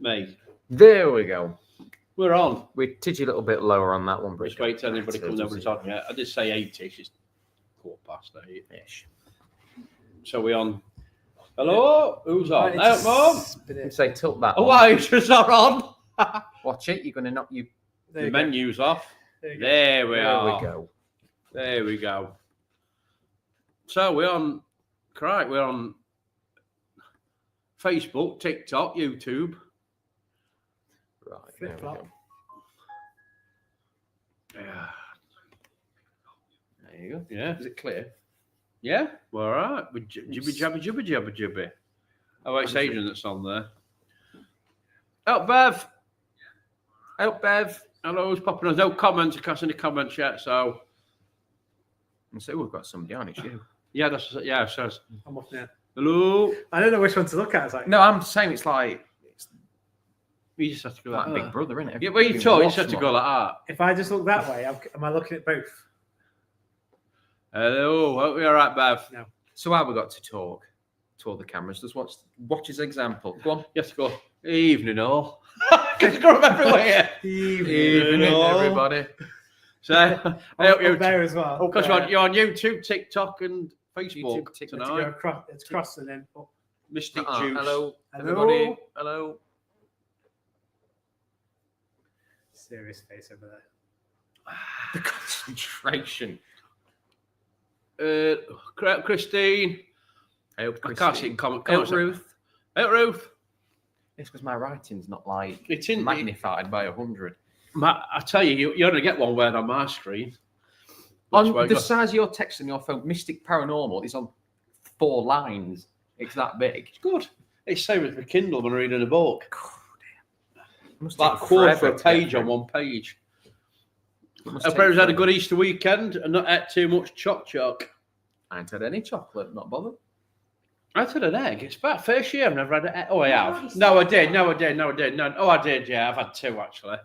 Me. There we go. We're on. We titched a little bit lower on that one, but Just wait till anybody comes over and talk. Yeah, I did say 80. She's 8:15. Ish. So we on. Hello? Who's on? Out, Mum? You say tilt that. Oh, on. why is just not on? Watch it. You're going to knock you. The menu's off. There we go. There we go. So we're on. Correct. We're on Facebook, TikTok, YouTube. Right. There we go. Yeah. There you go. Yeah. Is it clear? Yeah. Well, all right. With jibby. Oh, it's Adrian that's on there. Oh, Bev. Oh, Bev. Hello, who's popping on? No comments. I can't see any comments yet, so. And so we've got somebody on. It's you. Yeah, that's it says. I'm up now. Hello. I don't know which one to look at. It's like, No, I'm saying it's like You just have to go like like Big that. Brother, isn't it? Yeah, well, you talk. You just have to go like that. if I just look that way, am I looking at both? Hello. Oh, you're all right, Bev. No. So how we got to talk to all the cameras? Just watch his example. Go on. You have to go. Evening all. Because you got them everywhere. Evening, all. everybody. So I hope you. there as well. Because you're on YouTube, TikTok, and Facebook YouTube, TikTok. To go tonight. across, it's cross and then up. Mystic Juice. Hello, Hello. everybody. Hello. Serious face over there. The concentration. Christine. I hope I can't see in comment. I hope Ruth. Hey, Ruth. It's because my writing's not like It's in magnified by 100. Matt, I tell you, you only get one word on my screen. On the size of your text on your phone, Mystic Paranormal is on 4 lines. It's that big. It's good. It's same as the Kindle when reading a book. Must Like take quarter for forever a to get page through. on one page. It must I take suppose had a forever. good Easter weekend and not ate too much choc. I ain't had any chocolate, not bothered. I had an egg. It's about first year I've never had an egg. Oh, I have. No, I did. No. Oh, I did, yeah. I've had 2, actually.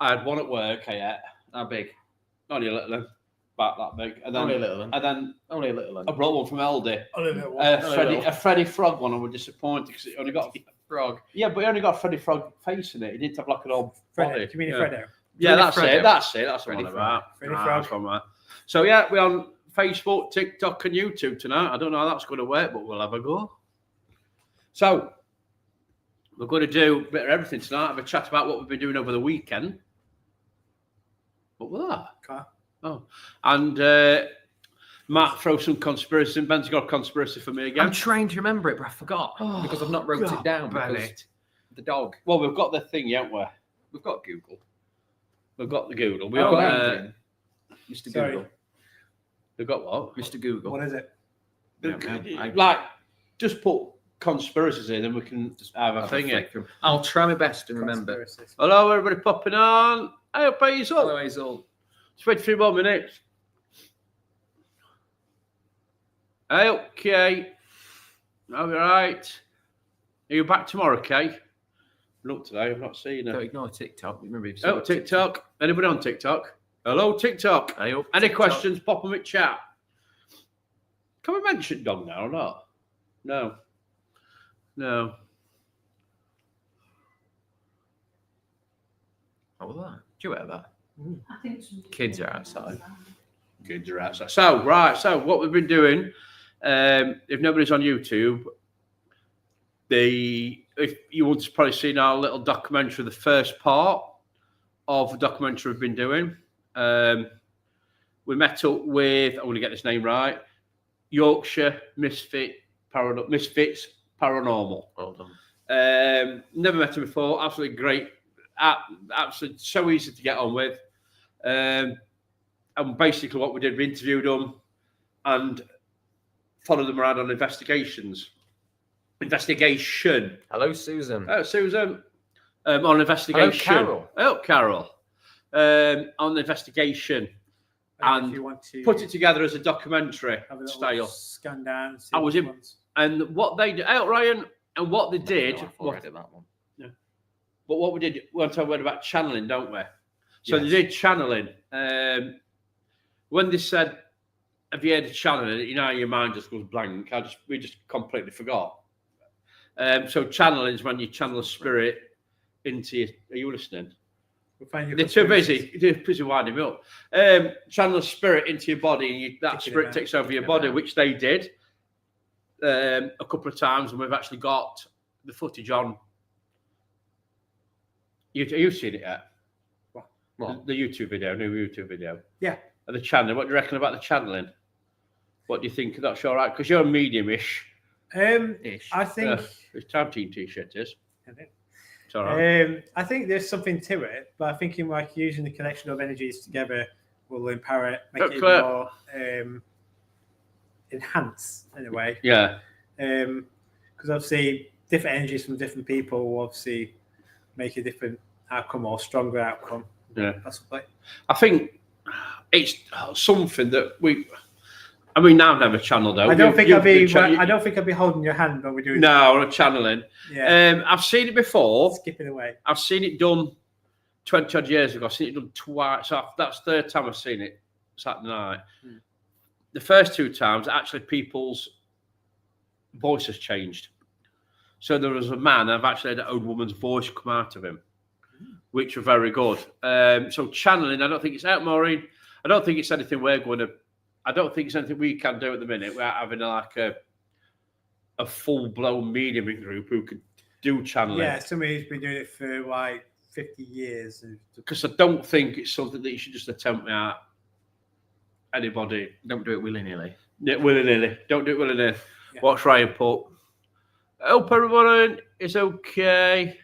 I had one at work, I ate. How big? Only a little one. About that big. And then, Only a little one. And then Only a little one. I brought one from Aldi. Only A Freddy Frog one. I was disappointed because it only got a frog. Yeah, but it only got a Freddy Frog face in it. It didn't have like an old body. Fredo. Do you mean yeah. Fredo? Yeah, Freddy Fredo. That's it. That's Freddy what I'm about. Freddy Ah, Frog. that's what I'm about. So yeah, we're on Facebook, TikTok, and YouTube tonight. I don't know how that's going to work, but we'll have a go. So we're going to do a bit of everything tonight. Have a chat about what we've been doing over the weekend. What was that? Car. Oh, and Matt throw some conspiracy. And Ben's got a conspiracy for me again. I'm trying to remember it, but I forgot Oh, because I've not wrote it God, down. Benny. Because the dog. Well, we've got the thing, haven't we? We've got Google. We've got the Google. We've Oh, got amazing. Mr. Sorry. Google. we've got what? Mr. Google. What is it? Like, just put conspiracies in, and we can just have a Have thing. flick through. I'll try my best to remember. Conspiracies. Hello, everybody popping on. Hey, up, he's up. Hello, Hazel. Just wait 3 more minutes. Hey, okay. All right. Are you back tomorrow, Kay? Look today, I've not seen Don't her. ignore TikTok. Remember, if you Oh, TikTok. Anybody on TikTok? Hello, TikTok. I hope Any TikTok. questions? Pop them in chat. Can we mention dog now or not? No. No. What was that? Do you wear that? I think some Kids are outside. Kids are outside. So, what we've been doing, if nobody's on YouTube, if you want to probably seen our little documentary, the first part of the documentary we've been doing, we met up with, I'm going to get this name right, Yorkshire Misfits Paranormal. Well done. Never met him before. Absolutely great. Absolutely so easy to get on with. And basically what we did, we interviewed them and followed them around on investigation. Hello, Susan. Oh, Susan. On investigation. Carol. Oh, Carol. On the investigation. And if you want to put it together as a documentary have a little style. scan down. See I was which in- ones. And what they did, out Ryan, and what they did, No, I've already that one. but what we did, we want to talk about channeling, don't we? So Yes. they did channeling. When they said, "Have you heard of channeling?" You know, your mind just goes blank. We just completely forgot. So channeling is when you channel a spirit into your. Are you listening? We'll find your They're too conspiracies. busy. They're busy winding me up. Channel a spirit into your body, and that Kicking spirit it takes over your Kicking it body, out. which they did a couple of times, and we've actually got the footage on. You've seen it yet? What? The YouTube video, new YouTube video. Yeah. And the channeling. What do you reckon about the channeling? What do you think? That's all right because you're medium-ish. Ish. I think. It's time team t-shirt is. I think- It's all right. I think there's something to it, but I think in like using the connection of energies together will empower it, make it Clear. more enhance in a way. Yeah. Because obviously different energies from different people will obviously make a different outcome or stronger outcome. Yeah. Possibly. I think it's something that we. I mean, I've never channeled out. I don't think You've I'd be. been chan- I don't think I'd be holding your hand when we do. No, I'm channeling. Yeah. I've seen it before. Skipping away. I've seen it done 20 odd years ago. I've seen it done twice. So that's the third time I've seen it Saturday night. The first two times, actually, people's voices changed. So there was a man, I've actually had an old woman's voice come out of him, which were very good. So channeling, I don't think it's out, Maureen. I don't think it's anything we're going to. I don't think it's anything we can do at the minute without having like a full-blown mediuming group who could do channeling. Yeah, somebody who's been doing it for like 50 years. Because I don't think it's something that you should just attempt at anybody. Don't do it willy-nilly. Yeah, willy-nilly. Don't do it willy-nilly. Yeah. What's Ryan put? Hope everyone is okay.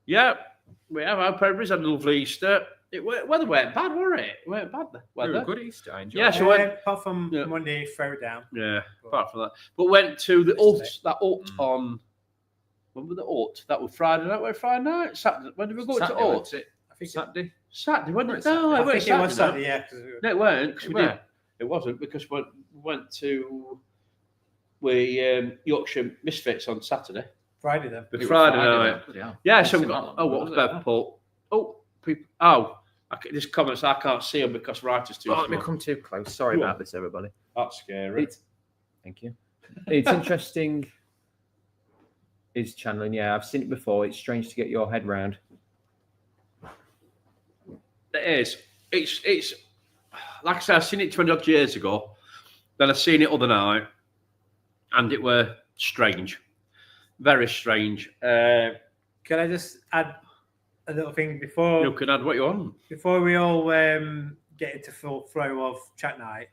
Yeah, we have. Hope everybody's had a lovely Easter. Weather weren't bad, were it? It weren't bad, the weather. Good Easter. I enjoyed Yeah, it. so when- Apart from Yeah. Monday, throw down. Yeah, apart from that. But went to the Ut, Yesterday. that Ut on, when was the Ut? That was Friday night, where Friday night? Saturday. When did we go Saturday, to wasn't Ut? it? I think Saturday. Saturday, wasn't it? Saturday. No, I it think wasn't it was Saturday. Saturday, yeah. 'Cause No, it weren't. 'Cause It we were. did. It wasn't because we went to Yorkshire Misfits on Saturday. Friday then. It was Friday night. Bloody hell. Yeah, Didn't so seem we that got. long Oh, ago, what's was it? Bev put? Oh, people. Oh, these comments I can't see them because writer's too Oh, let me small. come too close. Sorry Go about on. this, everybody. That's scary. It's, thank you. It's interesting. Is channeling? Yeah, I've seen it before. It's strange to get your head round. It is. It's like I said, I've seen it 20 odd years ago. Then I seen it other night, and it were strange, very strange. Can I just add a little thing before You can add what you want. before we all get into full flow of chat night?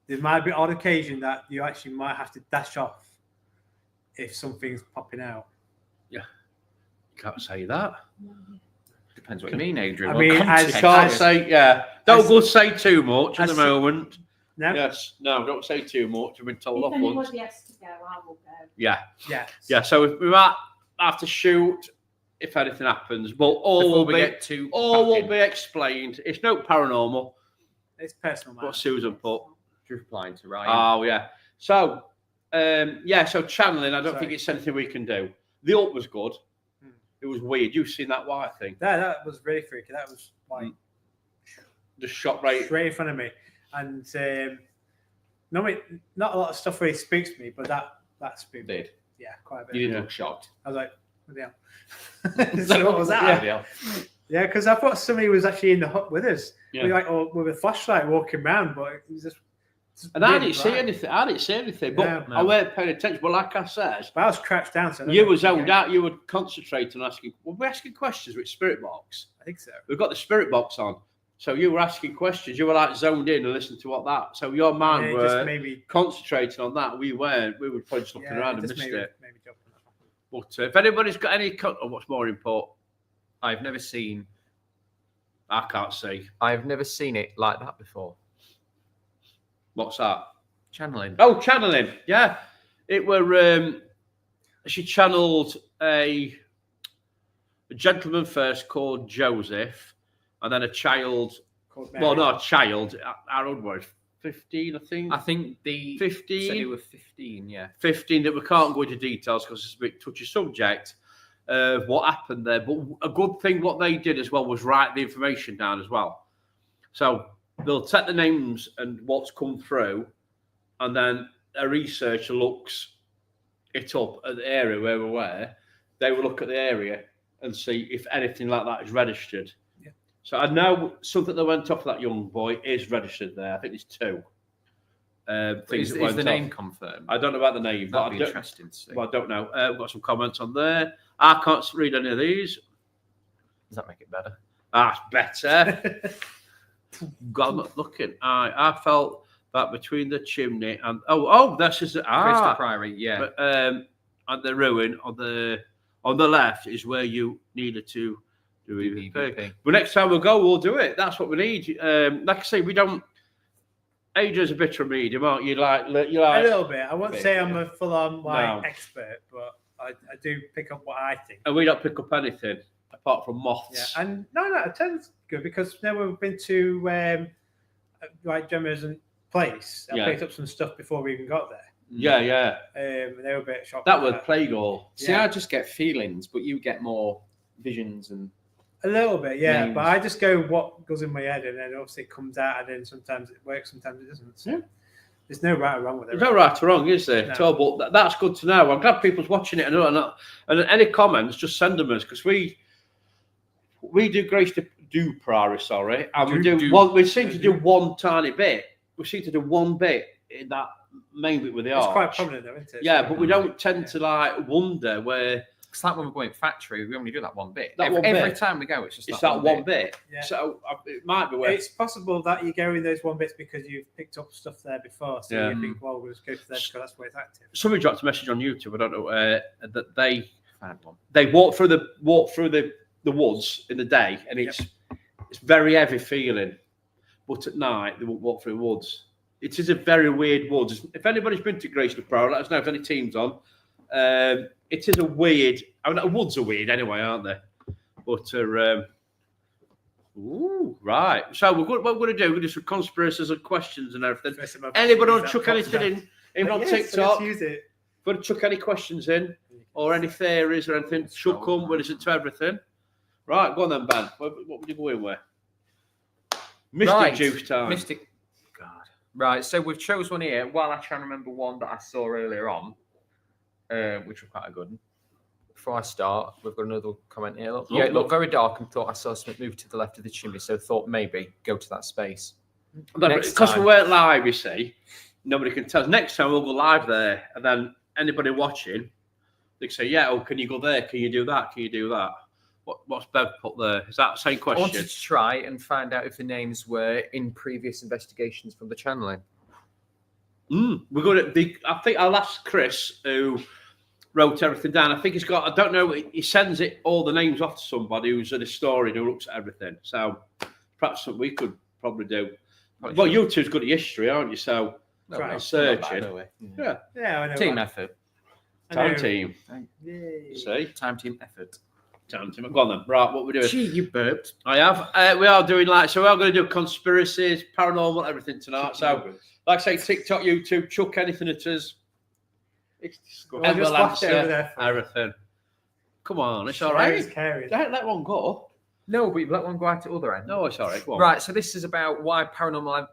There might be odd occasion that you actually might have to dash off if something's popping out. Can't say that. Depends what you mean, Adrian. I What mean, context? as- Can't as- say. Yeah. Don't as- go say too much at the as- moment. No? Yes. No. Don't say too much. I've been told If off once. anybody has to go, I will go. Yeah. Yeah. Yeah. So we might have to shoot if anything happens, but all Before will we be get to all will packing, be explained. It's no paranormal. It's personal, man. What Susan put. just replying to Ryan. Oh yeah. So so channeling, I don't think Sorry. it's anything we can do. The ult was good. Hmm. It was weird. You've seen that white thing. That was really freaky. That was like Just shot right. straight in front of me. And normally, not a lot of stuff really spooks me, but that spooked me. Did. Yeah, quite a bit. You didn't Yeah. look shocked. I was like, what the hell? So what was that? Yeah. Yeah, because I thought somebody was actually in the hut with us. Yeah. We like with a flashlight walking around, but it was just. And I really didn't see bright. anything. I didn't see anything. But No. I weren't paying attention. But like I said, But I was crouched down, so I don't you know were if you zoned get- out. You were concentrating on asking. Well, we're asking questions with Spirit Box. I think so. We've got the Spirit Box on. So you were asking questions. You were like zoned in and listening to what that. So your mind Yeah, it were just maybe. concentrating on that. We weren't. We were probably just looking Yeah, around and just missed maybe, it. maybe jump on that. But if anybody's got any, what's more important? I've never seen I can't see. it like that before. What's that? Channeling. Oh, channeling. Yeah, it were. She channeled a gentleman first called Joseph, and then a child. Called Well, Mary. not a child. Our old was 15, I think. I think the 15? said it was 15. Yeah. 15 that we can't go into details because it's a bit touchy subject of what happened there. But a good thing what they did as well was write the information down as well. So they'll take the names and what's come through, and then a researcher looks it up at the area where we were. They will look at the area and see if anything like that is registered. Yeah. So I know something that went off that young boy is registered there. I think there's 2. Things Is that went the off. name confirmed? I don't know about the name, but That'd I be don't, interesting to see. well, I don't know. We've got some comments on there. I can't read any of these. Does that make it better? That's better. God, I'm not looking. I felt that between the chimney and this is Crystal Priory, yeah. But at the ruin on the left is where you needed to do EVP. EVP. But next time we'll go, we'll do it. That's what we need. Like I say, we don't. Adrian's a bit of medium, aren't you? A little bit. I won't say I'm a full-on expert, but I do pick up what I think. And we don't pick up anything apart from Yeah, moths. and no, it tends good because now we've been to Gemma's place. I Yeah. picked up some stuff before we even got there. Yeah. And they were a bit shocked. That at was plague all. See, I just get feelings, but you get more visions and a little bit, yeah. names. But I just go what goes in my head, and then obviously it comes out, and then sometimes it works, sometimes it doesn't. So Yeah. there's no right or wrong with it. There's no right or wrong, is there? No. At all, but that's good to know. I'm glad people's watching it and any comments, just send them us because we do Grace do Priory, sorry, and we seem to do one tiny bit. We seem to do one bit in that main bit with the It's arch. quite prominent, though, isn't it? Yeah, but we don't tend to wonder where it's like when we're going factory, we only do that one bit. That one every bit. time we go, it's just it's that that one bit. Yeah. So it might be where It's possible that you go in those one bits because you've picked up stuff there before. So Yeah. you think, well, we'll just go to there because that's where it's active. somebody dropped a message on YouTube. I don't know that Found one. they walk through the woods in the day, and it's very heavy feeling. But at night, they won't walk through woods. It is a very weird woods. If anybody's been to Grace Pro, let us know if any team's on. It is a weird. I mean, woods are weird anyway, aren't they? But right. So what we're going to do? We're going to do some conspiracies and questions and everything. Anybody want to chuck anything in? Even on TikTok, Use it. want to chuck any questions in or any theories or anything? Chuck them. We'll listen to everything. Right, go on then, Ben. What would you go in with? Mystic Juice time. Mystic. God. Right, so we've chose one here. While I try and remember one that I saw earlier on, which was quite a good one. Before I start, we've got another comment here. Look. Yeah, it looked very dark and thought I saw something move to the left of the chimney, so thought maybe go to that space. Because we weren't live, you see, nobody can tell us. Next time we'll go live there, and then anybody watching, they can say, "Yeah, oh, can you go there? Can you do that? Can you do that?" What's Bev put there? Is that the same I question? wanted to try and find out if the names were in previous investigations from the channeling. We're going to. I think I'll ask Chris who wrote everything down. I think he's got. I don't know. He sends it all the names off to somebody who's an historian who looks at everything. So perhaps something we could probably do. Well, you two's good at history, aren't you? So Right. searching. Yeah. Yeah, I know. Team that. effort. I time know. team. Yay. See, Time team effort. time team. Go on then. Right, what we're doing? Gee, you burped. I have. We are doing we are going to do conspiracies, paranormal, everything tonight. So, like I say, TikTok, YouTube, chuck anything at us. It's Well, and just we'll watch it over answer there. everything. Come on, it's all Carries, right. carries. Don't let one go. No, but you've let one go out at the other end. No, it's all right. Go on. Right, so this is about why paranormal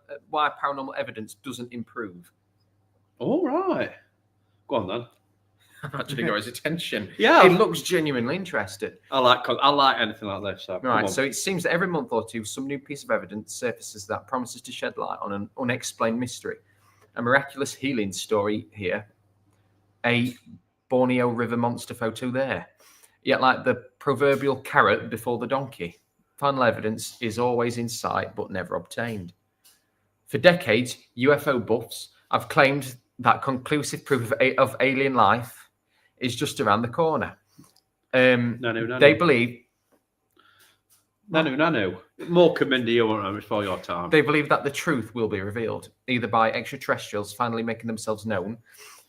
evidence doesn't improve. All right. Go on then. I'm actually got his attention. Yeah, He looks genuinely interested. I like anything like this. So, come Right, on. so it seems that every month or two, some new piece of evidence surfaces that promises to shed light on an unexplained mystery. A miraculous healing story here. A Borneo River monster photo there. Yet, like the proverbial carrot before the donkey, final evidence is always in sight but never obtained. For decades, UFO buffs have claimed that conclusive proof of alien life is just around the corner. No. They believe Nanu. More Commander, you want before your time. They believe that the truth will be revealed, either by extraterrestrials finally making themselves known,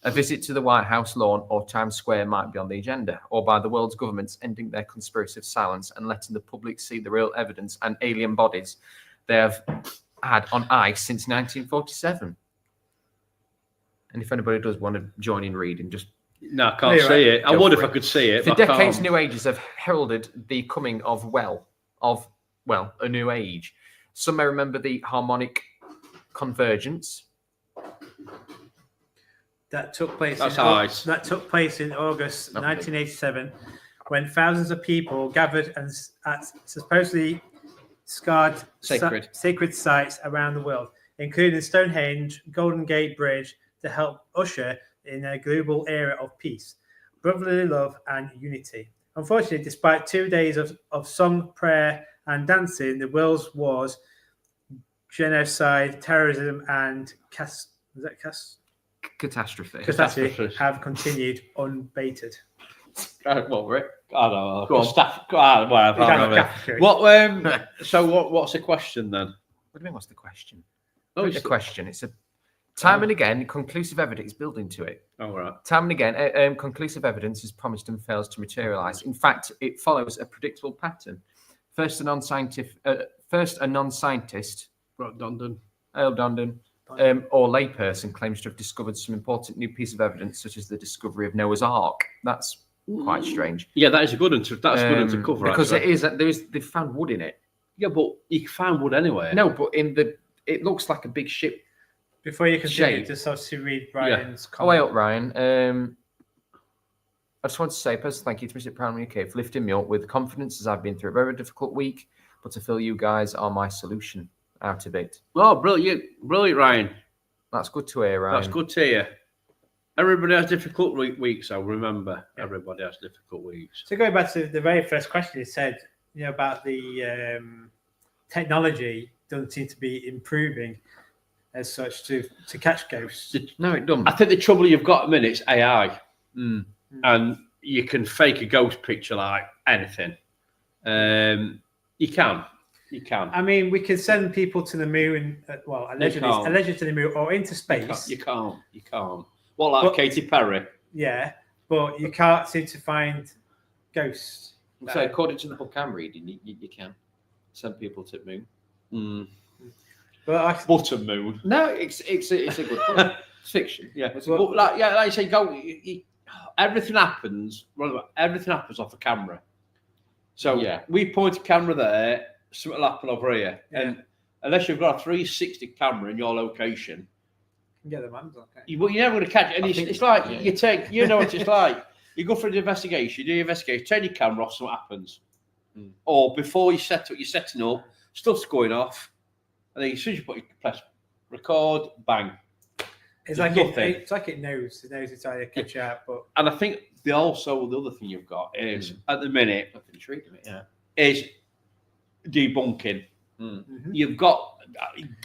a visit to the White House lawn or Times Square might be on the agenda, or by the world's governments ending their conspiracy of silence and letting the public see the real evidence and alien bodies they have had on ice since 1947. And if anybody does want to join in reading, just No, I can't You're see right. it. I Go would for if I could see it. for but I decades, can't. New Ages have heralded the coming of a new age. Some may remember the harmonic convergence. That took place. That's in, ice. That took place in August Lovely. 1987, when thousands of people gathered at supposedly scarred sacred sites around the world, including Stonehenge, Golden Gate Bridge, to help usher in a global era of peace, brotherly love, and unity. Unfortunately, despite 2 days of song, prayer, and dancing, the world's wars, genocide, terrorism, and catastrophe have continued unabated. What were it? I don't know. Go on. Staff. Whatever. I don't know. What? So what's the question then? What do you mean? What's the question? Oh, The question. It's a time and again conclusive evidence building to it. Oh, right. Time and again, conclusive evidence is promised and fails to materialise. In fact, it follows a predictable pattern. First, a non-scientist, Right, Dondon. Earl Dondon, or layperson claims to have discovered some important new piece of evidence, such as the discovery of Noah's Ark. That's quite strange. Yeah, that is a good one. That's good one to cover. Because actually. they found wood in it. Yeah, but you found wood anyway. No, but it looks like a big ship. Before you continue, Shape. just obviously read Ryan's Oh, wait comment. up, Ryan. I just want to say a personal thank you to Mr. Brown UK for lifting me up with confidence as I've been through a very difficult week, but to feel you guys are my solution out of it. Oh, brilliant, Ryan. That's good to hear, Ryan. That's good to hear. Everybody has difficult weeks, so remember, everybody has difficult weeks. So going back to the very first question, you said about the technology doesn't seem to be improving as such to catch ghosts. No, it doesn't. I think the trouble you've got at the minute is AI, and you can fake a ghost picture like anything. You can. I mean, we can send people to the moon, allegedly to the moon or into space. You can't. What, like Katy Perry? Yeah, but you can't seem to find ghosts. So according to the book I'm reading, you can send people to the moon. But Butter moon. No, it's a good point. It's fiction. Yeah, but like I say, everything happens. Everything happens off the camera. So we point a camera there, something will happen over here, and unless you've got a 360 camera in your location, you can get the hands on. You're never going to catch it. And it's like you take, what it's like. You go for an investigation, you do your investigation, turn your camera off, so what happens? Or before you set up, you're setting up, stuff's going off, and then as soon as you press record, bang. It's like it knows. It knows it's trying to catch you out. And I think the other thing you've got is at the minute is debunking. You've got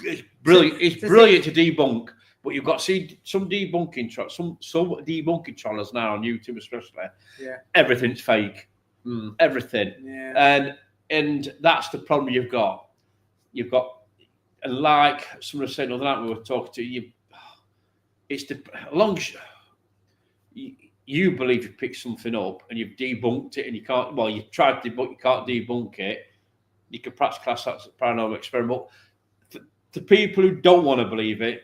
it's brilliant. It's brilliant to debunk, but you've got to see some debunking channels now on YouTube, especially. Yeah, everything's fake. Everything. Yeah, and that's the problem you've got. You've got, and like someone was saying the other night we were talking to you. It's you believe you picked something up and you've debunked it and you can't. Well, you tried to debunk, you can't debunk it. You could perhaps class that as a paranormal experiment. The people who don't want to believe it,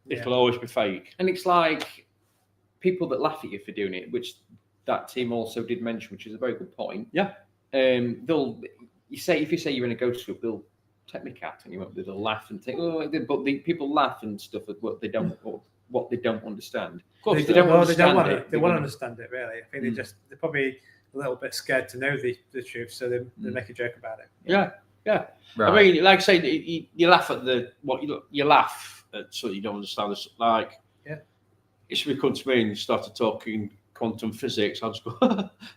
it'll always be fake. And it's like people that laugh at you for doing it, which that team also did mention, which is a very good point. Yeah. If you say you're in a ghost group, they'll take me cat and they'll laugh and think, but the people laugh and stuff at what they don't understand. Of course, they want to understand it, really. I think they're probably a little bit scared to know the truth, so they make a joke about it. Yeah. Right. I mean, like I say, you laugh at you laugh at something you don't understand. It's like, if you come to me and started talking quantum physics, I'll just go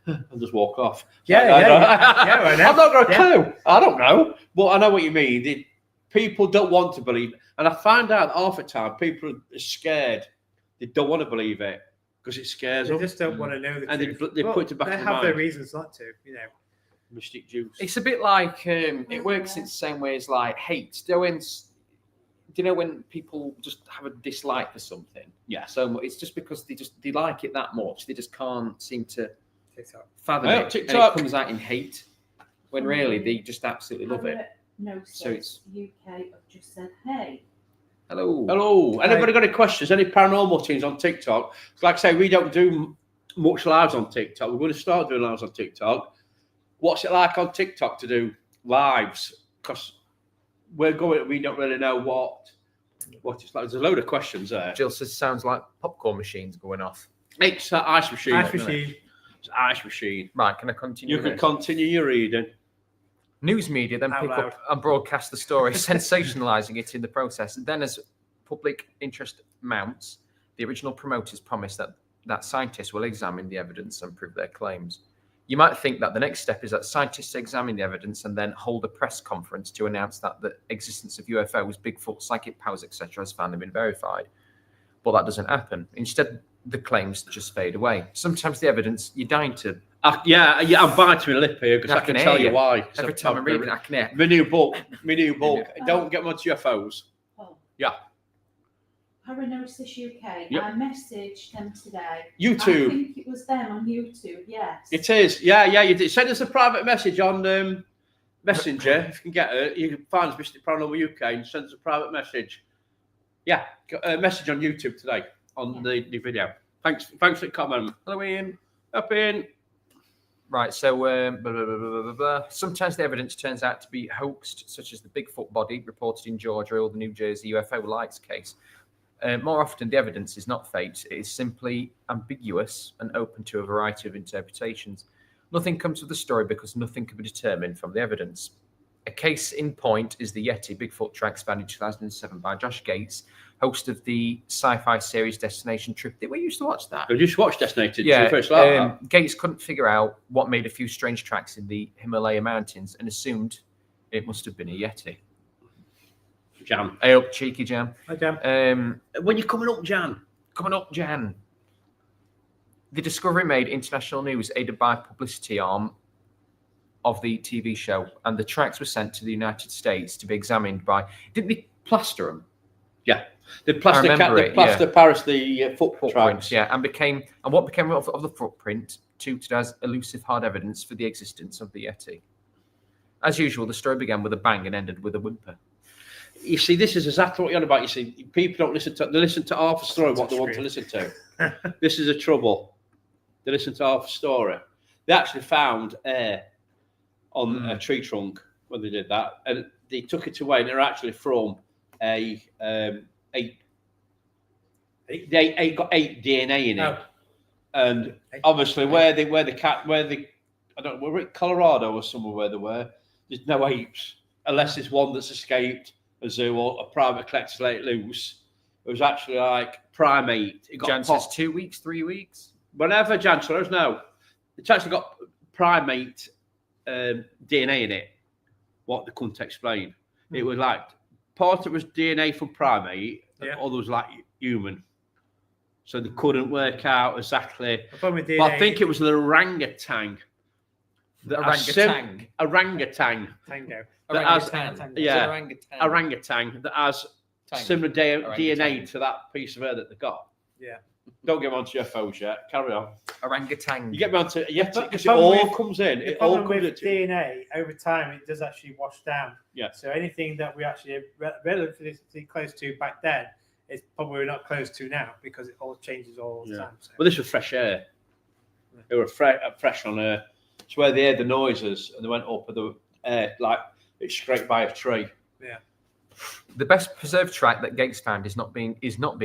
and just walk off. I've not got a clue. I don't know, but I know what you mean. People don't want to believe, and I find out half the time people are scared. They don't want to believe it because it scares them. They just don't want to know the truth. And they put it back in They their have their mind. reasons not to, Mystic juice. It's a bit like it works in the same way as like hate. Do you know when people just have a dislike for something? Yeah. So it's just because they like it that much. They just can't seem to fathom Oh, it. TikTok. And it comes out in hate when really they just absolutely love it. No, So it's UK have just said, hey. Hello. Anybody got any questions? Any paranormal things on TikTok? Like I say, we don't do much lives on TikTok. We're going to start doing lives on TikTok. What's it like on TikTok to do lives? Because we don't really know what it's like. There's a load of questions there. Jill says sounds like popcorn machines going off. It's ice machine. Ice machine. It's an ice machine. Right, can I continue? You can continue your reading. News media then Out pick loud. up and broadcast the story, sensationalising it in the process. And then, as public interest mounts, the original promoters promise that scientists will examine the evidence and prove their claims. You might think that the next step is that scientists examine the evidence and then hold a press conference to announce that the existence of UFOs, Bigfoot, psychic powers, etc., has finally been verified. But that doesn't happen. Instead, the claims just fade away. Sometimes the evidence, you're dying to... Yeah, I'm biting my lip here because I can tell you why. Every time I'm reading, I can hear. My new book. Don't get much UFOs. Oh. Yeah. Paranosis UK. Yep. I messaged them today. YouTube. I think it was them on YouTube. Yes. It is. Yeah. You did. Send us a private message on Messenger if you can get it. You can find us, Mr. Paranormal UK, and send us a private message. Yeah, a message on YouTube today on the video. Thanks for the comment. Hello, Ian. Up in. Right, so blah, blah, blah, blah, blah, blah. Sometimes the evidence turns out to be hoaxed, such as the Bigfoot body reported in Georgia or the New Jersey UFO lights case. More often, the evidence is not faked. It is simply ambiguous and open to a variety of interpretations. Nothing comes of the story because nothing can be determined from the evidence. A case in point is the Yeti Bigfoot tracks found in 2007 by Josh Gates, host of the sci-fi series Destination Trip. We used to watch that. Did you watch Destination? Yeah, Trip? Gates couldn't figure out what made a few strange tracks in the Himalaya mountains and assumed it must have been a Yeti. Jan. Hey up, cheeky Jan. Hi, Jan. When you're coming up, Jan. The discovery made international news, aided by publicity arm of the TV show, and the tracks were sent to the United States to be examined by... Didn't they plaster them? Yeah. The plaster Paris, the footprints. Yeah, and what became of the footprint treated as elusive hard evidence for the existence of the Yeti. As usual, the story began with a bang and ended with a whimper. You see, this is exactly what you're on about. You see, people don't listen to... They listen to half a story what they want to listen to. This is a trouble. They listen to half a story. They actually found air on a tree trunk when they did that, and they took it away, and they're actually from they got 8 DNA in it, and obviously where the I don't know, were it Colorado or somewhere where they were, there's no apes unless there's one that's escaped a zoo or a private collector let it loose. It was actually like primate. It got Jan says 2 weeks, 3 weeks. Whenever Jan says no, it's actually got primate DNA in it. What they couldn't explain. It was like part of it was DNA from primate, and other was like human. So they couldn't work out exactly. But I think it was the orangutan. Orangutan. Orangutan. Tango. Orangutan that has similar DNA to that piece of hair that they got. Yeah. Don't get me onto UFOs yet. Carry on. Orangutan. You get me onto because it all comes in. It all comes with DNA over time. It does actually wash down. Yeah. So anything that we actually relatively close to back then is probably not close to now because it all changes all the time. So. Well, this was fresh air. They were fresh on air. It's where they heard the noises and they went up with the air like it's scraped by a tree. Yeah. The best preserved track that Gates found is not being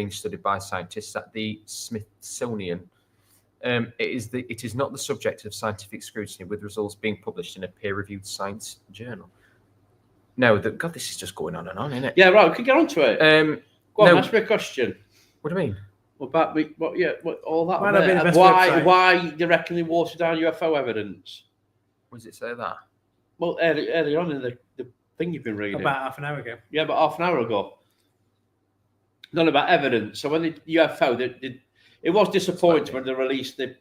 studied by scientists at the Smithsonian. It is not the subject of scientific scrutiny, with results being published in a peer-reviewed science journal. No, God, this is just going on and on, isn't it? Yeah, right. We can get onto it. Go on, ask me a question. What do you mean? What about all that? Why do you reckon they watered down UFO evidence? Does it say that? Well, early on in the thing you've been reading. About half an hour ago. Yeah, about half an hour ago. None about evidence. So when the UFO, it was disappointing when they released the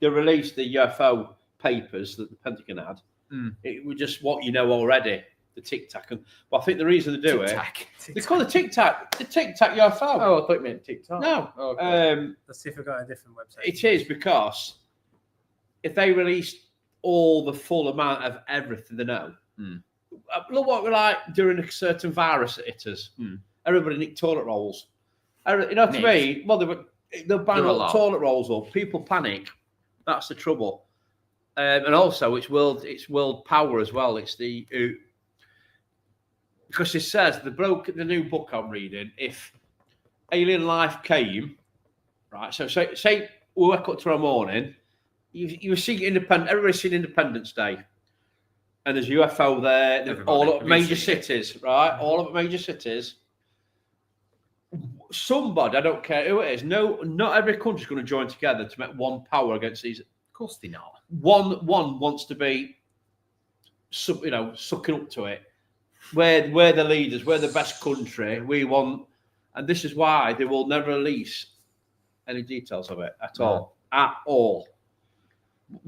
UFO papers that the Pentagon had. It was just what you know already, the Tic Tac. But I think the reason they do they call it the Tic Tac UFO. Oh, I thought you meant TikTok. No. Oh, okay. Let's see if we've got a different website. It is because if they released all the full amount of everything they know, look what we're like during a certain virus that hit us. Everybody nicked toilet rolls. You know what I mean? Well, they're buying all the toilet rolls up. People panic. That's the trouble. And also, it's world power as well. It's because it says the new book I'm reading. If alien life came, right? So say we wake up tomorrow morning you see everybody's seen Independence Day, and there's UFO there. All of major cities, right? All of major cities. Somebody, I don't care who it is. No, not every country's going to join together to make one power against these. Of course they not. One wants to be, sucking up to it. We're the leaders. We're the best country. We want, and this is why they will never release any details of it at all. At all.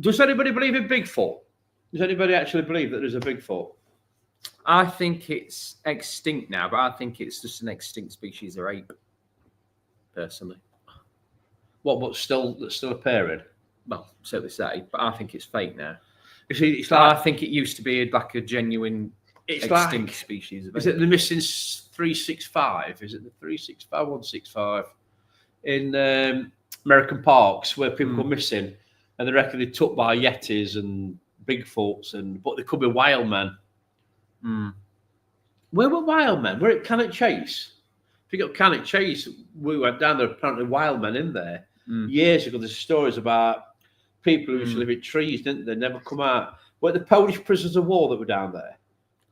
Does anybody believe in Bigfoot? Does anybody actually believe that there's a Bigfoot? I think it's extinct now, but I think it's just an extinct species of ape. Personally, What? But still appearing. well, so they say, but I think it's fake now. You see, it's like I think it used to be like a genuine it's extinct like. species of Is ape. it the missing 365? Is it the 365 165 in American parks where people go missing, and they reckon they're took by Yetis and Bigfoots, but they could be wild men. Where were wild men? We're at Cannock Chase. If you got Cannock Chase, we went down there. Apparently, wild men in there years ago. There's stories about people who used to live in trees, didn't they? Never come out. Were the Polish prisoners of war that were down there?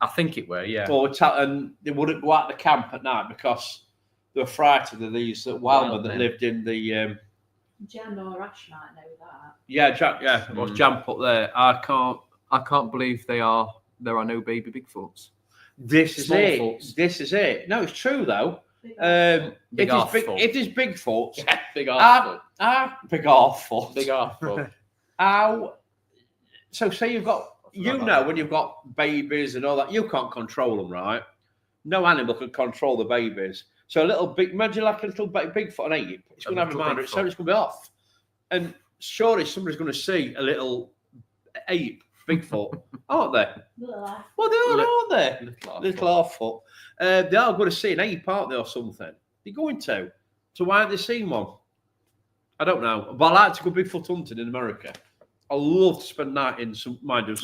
I think it were, yeah. And they wouldn't go out the camp at night because they were frightened of these wild men that lived in the. Jan or Ash might know that. Yeah, Jack. Yeah, it was Jamp up there. I can't believe there are no baby Bigfoots. This is Small it. Foots. This is it. No, it's true though. Big Big Arthur. If there's Bigfoots, Big big Arthur. Big Arthur. How? So say you've got, when you've got babies and all that, you can't control them, right? No animal can control the babies. So imagine like a little Bigfoot and ape. It's going to have a mind, so it's going to be off. And surely somebody's going to see a little ape, Bigfoot, aren't they? Little Ash. Well, they are, aren't they? Little Harfoot. They are going to see an ape, aren't they, or something? They're going to. So why haven't they seen one? I don't know. But I like to go Bigfoot hunting in America. I love to spend night in some I don't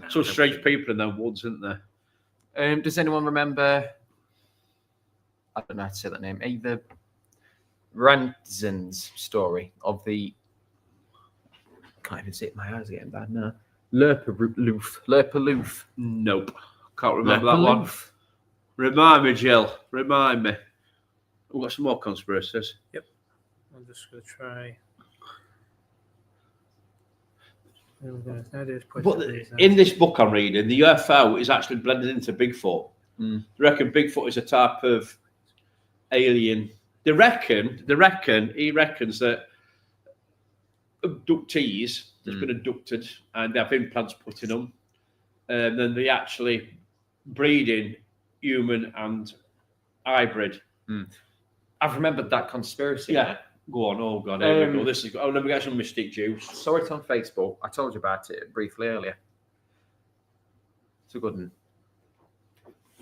know. Some strange people in them woods, isn't there? Does anyone remember? I don't know how to say that name. Either Ranzen's story of the. Can't even see it. My eyes are getting bad now. Lerpaloof. Nope. Can't remember that one. Remind me, Jill. Remind me. We've got some more conspiracies. Yep. I'm just going to try. But in this book I'm reading, the UFO is actually blended into Bigfoot. They reckon Bigfoot is a type of alien. He reckons that abductees that's been abducted and they have implants put in them, and then they actually breeding human and hybrid. I've remembered that conspiracy. Yeah. Go on. Oh God, here we go. This is. Oh, let me get some Mystic Juice. I saw it on Facebook. I told you about it briefly earlier. It's a good one.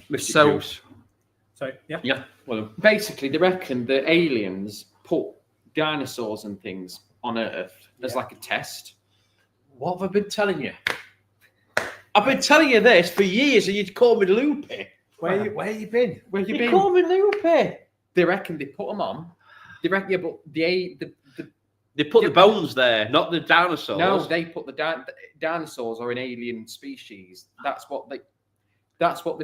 Mystic So- Juice. Sorry. Yeah. Yeah. Well, Basically, they reckon the aliens put dinosaurs and things on Earth as like a test. what have I been telling you? I've been telling you this for years, and you'd call me loopy. Where you been? Where you You been? call me loopy. They reckon they put them on. They reckon, yeah, but They put the bones there, not the dinosaurs. no, they put the dinosaurs are an alien species. That's what they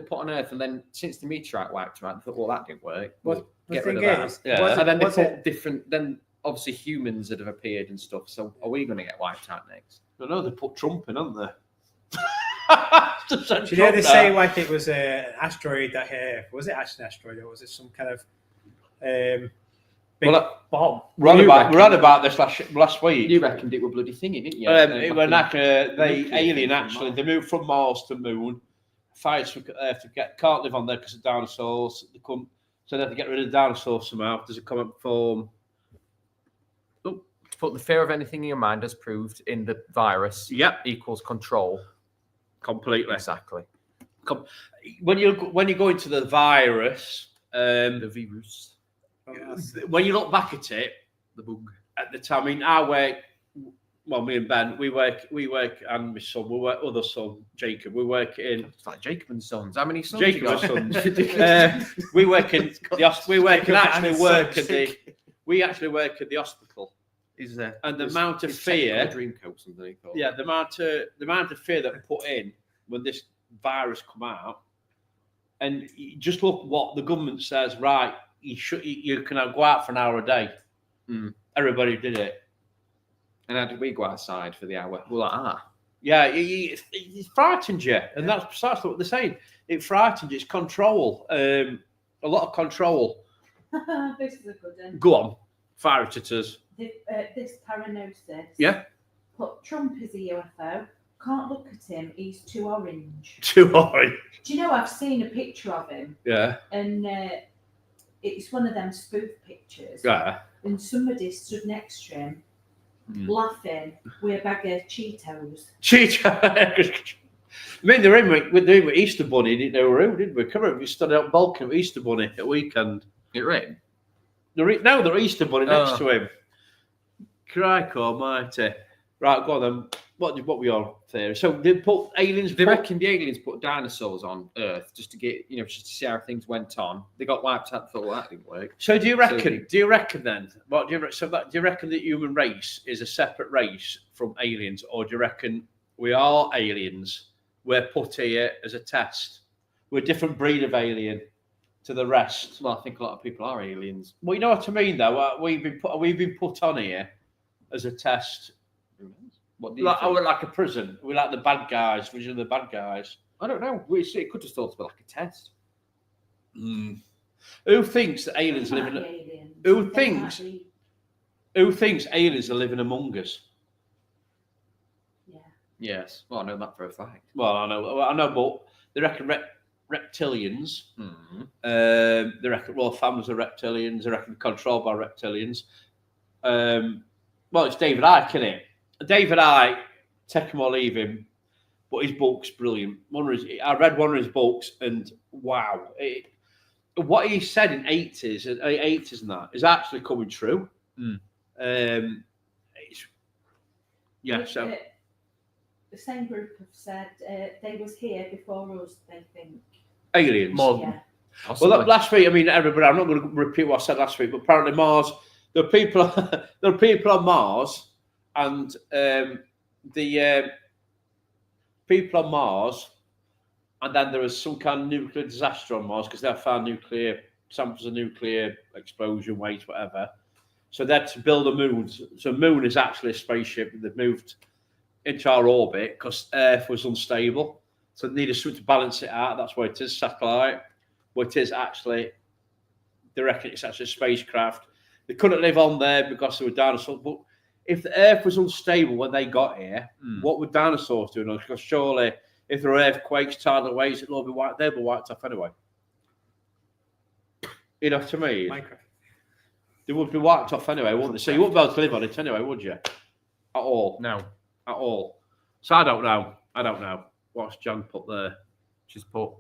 put on Earth. And then since the meteorite wiped them out, they thought, well, that didn't work. What the Get rid thing of that. is, Yeah. And then they was put it- different. Then obviously humans that have appeared and stuff. So are we going to get wiped out next? No, they put Trump in, haven't they? Do you know they say like it was an asteroid that was it actually an asteroid or was it some kind of big bomb? We're on about this last week. You reckoned it were bloody thingy, didn't you? It were like the nuclear alien thing actually. from They moved from Mars to Moon. Fights for Earth can't live on there because of dinosaurs. They come, so they have to get rid of the dinosaurs somehow. Does it come up form? To put the fear of anything in your mind as proved in the virus Yep, equals control. completely. Exactly. When you go into the virus, The virus. when you look back at it, The bug. at the time, I mean, I work. Well, me and Ben, we work, and my son, we work, other son, Jacob, we work in. It's like Jacob and Sons. How many sons Jacob you got? and Sons. We work in the we work and actually work at the we actually work at the hospital Is there? And the amount of fear, dream coat, something he thought. yeah, the amount of fear that put in when this virus come out, and you just look what the government says. Right, you can go out for an hour a day. Everybody did it. And how did we go outside for the hour? We're like, Yeah, it frightened you, and that's precisely what they're saying. It frightened you. It's control, a lot of control. This is a good one. Go on, fire it at us. This paranosis. Yeah. Put Trump as a UFO. Can't look at him. He's too orange. Too high. Do you know I've seen a picture of him, Yeah. and it's one of them spoof pictures. Yeah. And somebody stood next to him, laughing with a bag of Cheetos. I mean, they're in with Easter Bunny. Didn't know who, did we? Come on, we stood out balcony with Easter Bunny at weekend. it rained. They're Easter Bunny next to him. Crikey almighty. Right, go on then. What were your theory? So they put aliens. They reckon the aliens put dinosaurs on Earth just to get, just to see how things went on. They got wiped out. Thought that didn't work. So do you reckon then? What do you reckon? Do you reckon the human race is a separate race from aliens, or do you reckon we are aliens? We're put here as a test. We're a different breed of alien to the rest. Well, I think a lot of people are aliens. Well, you know what I mean, though. We've been put on here as a test. What do you think? We're like a prison. We're like the bad guys. We're the bad guys. I don't know. It could just also be like a test. Who thinks that aliens live in? Aliens. Who They thinks? might be- Who thinks aliens are living among us? Yeah. Yes. Well, I know that for a fact. Well, I know, but they reckon reptilians. Hmm. They reckon royal families are reptilians. They reckon controlled by reptilians. Well, it's David Icke, isn't it? David Icke, take him or leave him, but his book's brilliant. I read one of his books, and wow, what he said in 80s and that is actually coming true. So The same group have said they was here before us. They think. aliens. Yeah. Well, last week, I mean, everybody. I'm not going to repeat what I said last week, but apparently Mars. There are people on Mars, and the people on Mars, and then there was some kind of nuclear disaster on Mars because they have found nuclear samples of nuclear explosion, waste, whatever. So they had to build a moon. So moon is actually a spaceship. They've moved into our orbit because Earth was unstable. So they needed something to balance it out. That's why it is satellite. What it is actually, they reckon it's actually a spacecraft. They couldn't live on there because they were dinosaurs. But if the Earth was unstable when they got here, what would dinosaurs do? Because surely, if there were earthquakes, tidal waves, it'll all be wiped. They'll be wiped off anyway. You know what I mean? Minecraft. They would be wiped off anyway, wouldn't they? So you wouldn't be able to live on it anyway, would you? At all? No. At all. So I don't know. What's Jan put there? She's put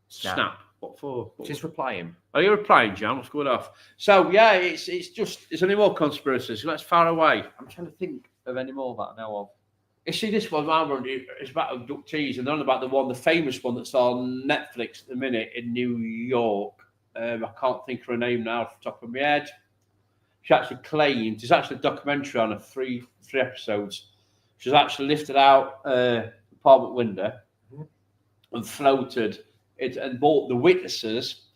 Snap. What for? Just reply him. Are you replying, Jan? What's going off? So yeah, it's any more conspiracies. Let's far away. I'm trying to think of any more that I know of. You see this one, it's about abductees, and then about the famous one that's on Netflix at the minute in New York. I can't think of her name now off the top of my head. She actually claimed, there's actually a documentary on her, three episodes. She's actually lifted out apartment window and floated it, and bought the witnesses.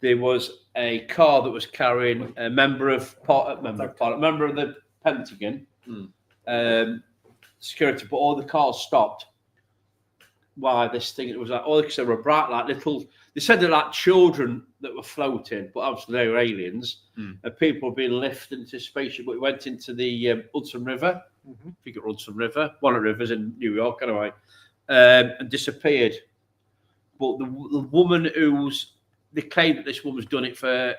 There was a car that was carrying a member of the Pentagon, security, but all the cars stopped. Why this thing? It was like all they were bright, like little. They said they're like children that were floating, but obviously they were aliens. And people were being lifted into spaceship, but it went into the Hudson River. I think it was Hudson River, one of the rivers in New York, anyway, and disappeared. But the woman they claim that this woman's done it for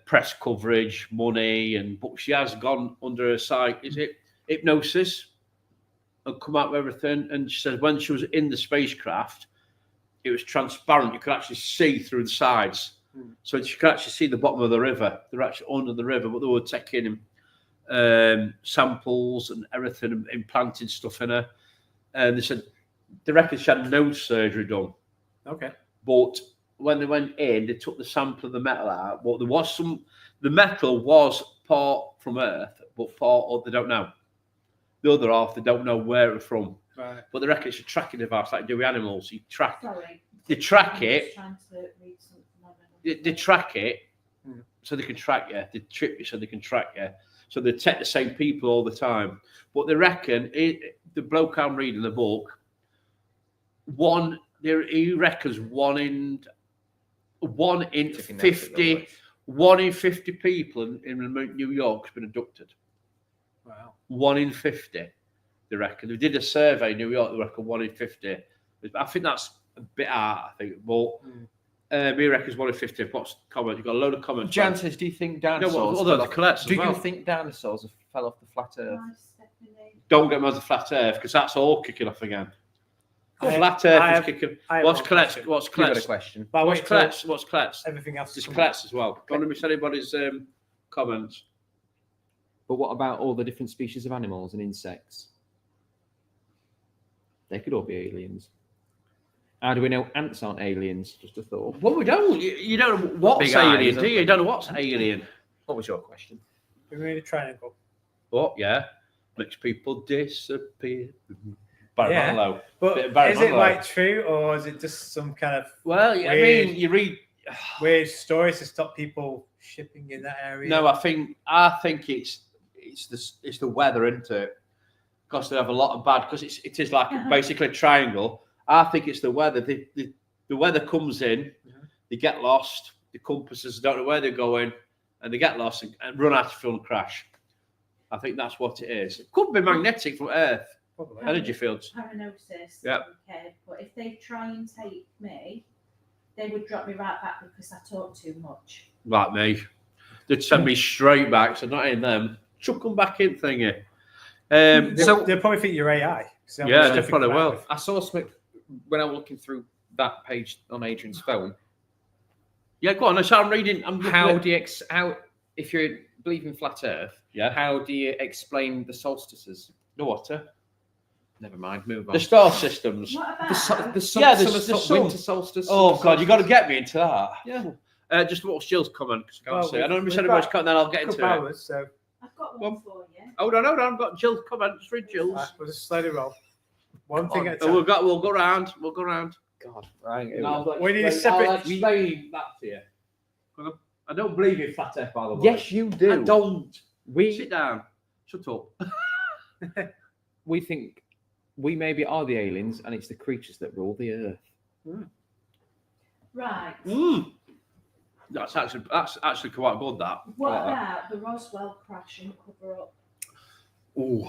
press coverage, money, but she has gone under a site. Is it hypnosis? And come out with everything. And she says when she was in the spacecraft, it was transparent. You could actually see through the sides. So you could actually see the bottom of the river. They're actually under the river, but they were taking samples and everything and implanting stuff in her. And they said they reckon she had no surgery done. Okay. But when they went in, they took the sample of the metal out. But there was the metal was part from Earth, but part they don't know. The other half they don't know where it's from. Right. But they reckon it's a tracking device like do with animals. You track, Sorry. they track I'm it, just trying to read something on it. they track it, so they can track you. They trip you so they can track you. So they take the same people all the time. But they reckon the bloke I'm reading the book, he reckons one in Taking that 50. 1 in 50 people in New York has been abducted. Wow. 1 in 50, they reckon. They did a survey in New York, they reckon 1 in 50. I think that's a bit hard, I think. But he reckons 1 in 50. What's comment? You've got a load of comments. Jan says, do you think dinosaurs do you think dinosaurs fell off the flat Earth? Hi, Stephanie. Don't get me on the flat Earth because that's all kicking off again. I- Flat I Earth have- is kicking. I have What's one Colette? question. What's You've got a Colette? question. But What's wait till Colette? What's Colette? everything else. There's comes Colette's as well. Don't let me see anybody's comments. But what about all the different species of animals and insects? They could all be aliens. How do we know ants aren't aliens? Just a thought. Well, we don't. You don't know what's Big eyes, alien, do haven't you? we? You don't know what's alien. What was your question? We made a triangle. What? Yeah. Makes people disappear. Barry Yeah. Manilow. Bit But of Barry is it Manilow. like true, or is it just some kind of Well, I Weird. mean, you read. weird stories to stop people shipping in that area? No, I think it's the weather, isn't it? Because they have a lot of bad. Because it is like basically a triangle. I think it's the weather. The weather comes in, they get lost. The compasses don't know where they're going, and they get lost and run out of fuel and crash. I think that's what it is. It could be magnetic from Earth, Probably. energy fields. Paranosis. Yeah. Okay, but if they try and take me, they would drop me right back because I talk too much. Like me, they'd send me straight back. So not in them. Chuck them back in thingy. They'll probably think you're AI. So I'm Yeah, just they stuff probably you come out will. with. I saw something when I was looking through that page on Adrian's phone. Yeah, go on. So I'm reading. I'm looking How at- do you if you believe in flat Earth? Yeah. How do you explain the solstices? the water, Never mind. Move on. the star systems. What about Yeah, the sun. winter solstice. Oh summer God, you got to solstice. get me into that. Yeah. Just what's Jill's comment? 'Cause I can't Well, see. I don't know if we've you said got anybody's comment, then I'll get Couple into it. hours, so I've got Go one on. for you. Hold on. I've got Jill's comment. Just read Jill's. we'll just slowly roll. One thing at a Oh, time. we'll go round. We'll go round. God, right. We need a separate- I'll explain that to you. I don't believe in flat Earth, by the way. Yes, you do. I don't. Sit We down. Shut up. we think we maybe are the aliens, and it's the creatures that rule the Earth. Right. That's actually quite good. That. What Like that. about the Roswell crash and cover up? Ooh,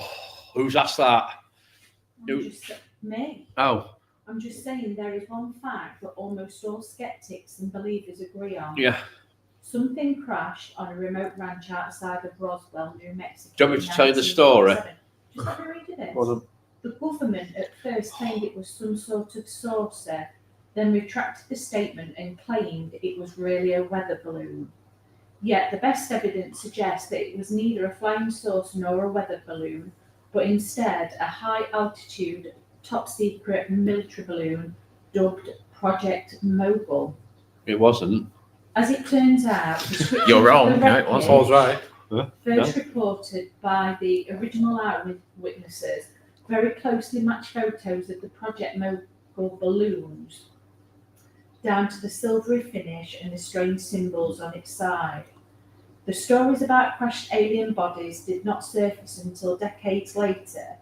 who's asked that? Me. Oh, I'm just saying there is one fact that almost all skeptics and believers agree on. yeah. Something crashed on a remote ranch outside of Roswell, New Mexico. Do you want me in to tell you the story? 1947. Just let me read you this. Well, The government at first claimed it was some sort of saucer, then retracted the statement and claimed it was really a weather balloon. Yet the best evidence suggests that it was neither a flying saucer nor a weather balloon, but instead a high-altitude, top-secret military balloon dubbed Project Mogul. it wasn't. As it turns out, descriptions You're wrong. of the No, it wasn't. Paul's right. first reported by the original eyewitnesses very closely match photos of the Project Mogul balloons down to the silvery finish and the strange symbols on its side. The stories about crashed alien bodies did not surface until decades later,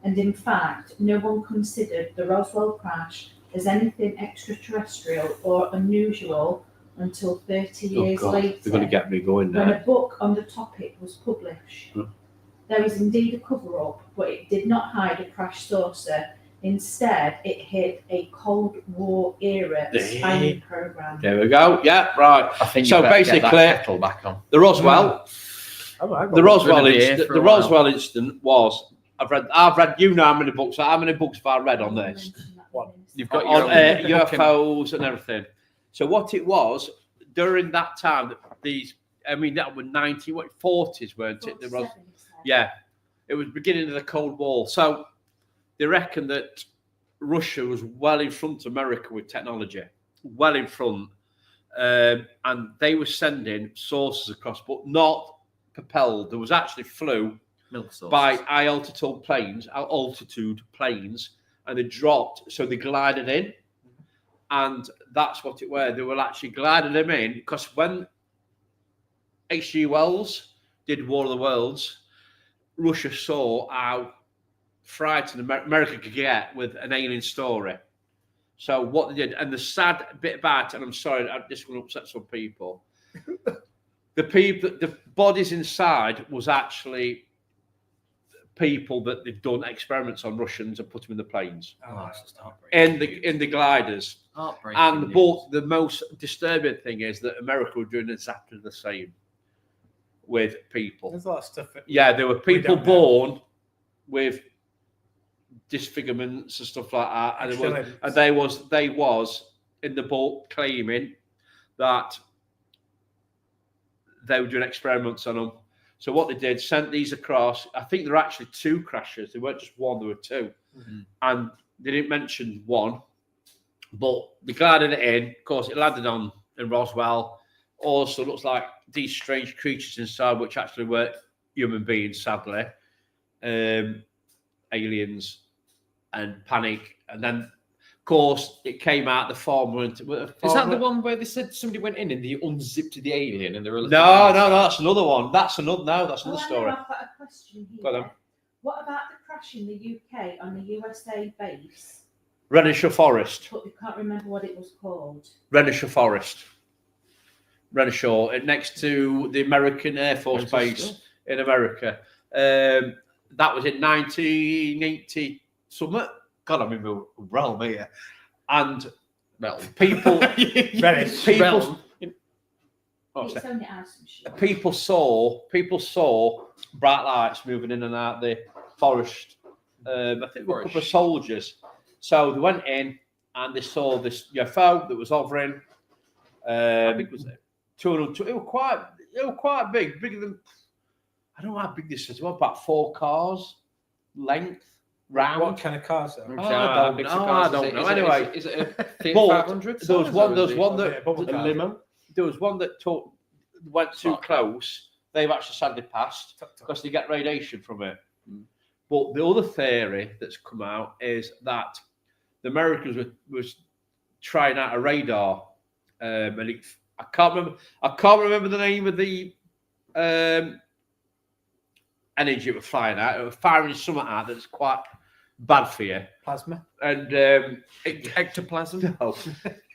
and in fact, no one considered the Roswell crash as anything extraterrestrial or unusual until 30 Oh years God, later, they're going to get me going when a there. book on the topic was published. There was indeed a cover-up, but it did not hide a crash saucer. Instead, it hid a Cold War era spying program. There we go. Yeah, right. I think So you better get that basically- kettle back on. The Roswell. Oh, The Roswell Gonna be here incident. for The a while. Roswell incident was. I've read. You know how many books? How many books have I read on this? What? You've got On your own book in- UFOs and everything. So what it was during that time, that were 40s, weren't it? Yeah, it was beginning of the Cold War. So they reckon that Russia was well in front of America with technology, well in front, and they were sending sources across, but not propelled. There was actually flew Milk sauce. by high altitude planes, and they dropped, so they glided in, and that's what it were. They were actually gliding them in because when H.G. Wells did War of the Worlds, Russia saw how frightened America could get with an alien story. So what they did, and the sad bit about it, and I'm sorry, this will upset some people. The bodies inside was actually people that they've done experiments on Russians and put them in the planes, That's just heartbreaking. in the gliders. Heartbreaking And news. the most disturbing thing is that America were doing exactly the same with people. There's a lot of stuff. Yeah, there were people don't know. born with disfigurements and stuff like that, and they was in the book claiming that they were doing experiments on them. So what they did, sent these across. I think there were actually 2 crashes. There weren't just one, there were 2. Mhm. And they didn't mention one, but they glided it in. Of course, it landed in Roswell. Also looks like these strange creatures inside, which actually weren't human beings, sadly. Aliens and panic. And then, of course, it came out the farmer. Is that the one where they said somebody went in and they unzipped the alien and they were No, that's another one. That's another Oh, story. I've got a question here. Go on then. What about the crash in the UK on the USA base? Renishire Forest. But we can't remember what it was called. Renishire Forest. Renishire, next to the American Air Force Base in America. That was in 1980 something. God, I'm in the realm here. And people, Reddish. people, It's only house and shit. people saw bright lights moving in and out the forest. I think there were a couple of soldiers. So they went in and they saw this UFO that was hovering. How big was it? 200. It was quite big, bigger than. I don't know how big this is. What, about 4 cars length round? What kind of cars though? I don't know. Anyway, is it a Fiat but 500? there was one A bubble that car. limo. there was one that went too close. They've actually sadly passed because they get radiation from it. But the other theory that's come out is that the Americans was trying out a radar, and I can't remember the name of the energy it was flying out. It was firing something out that's quite bad for you, Plasma. and Ectoplasm. no,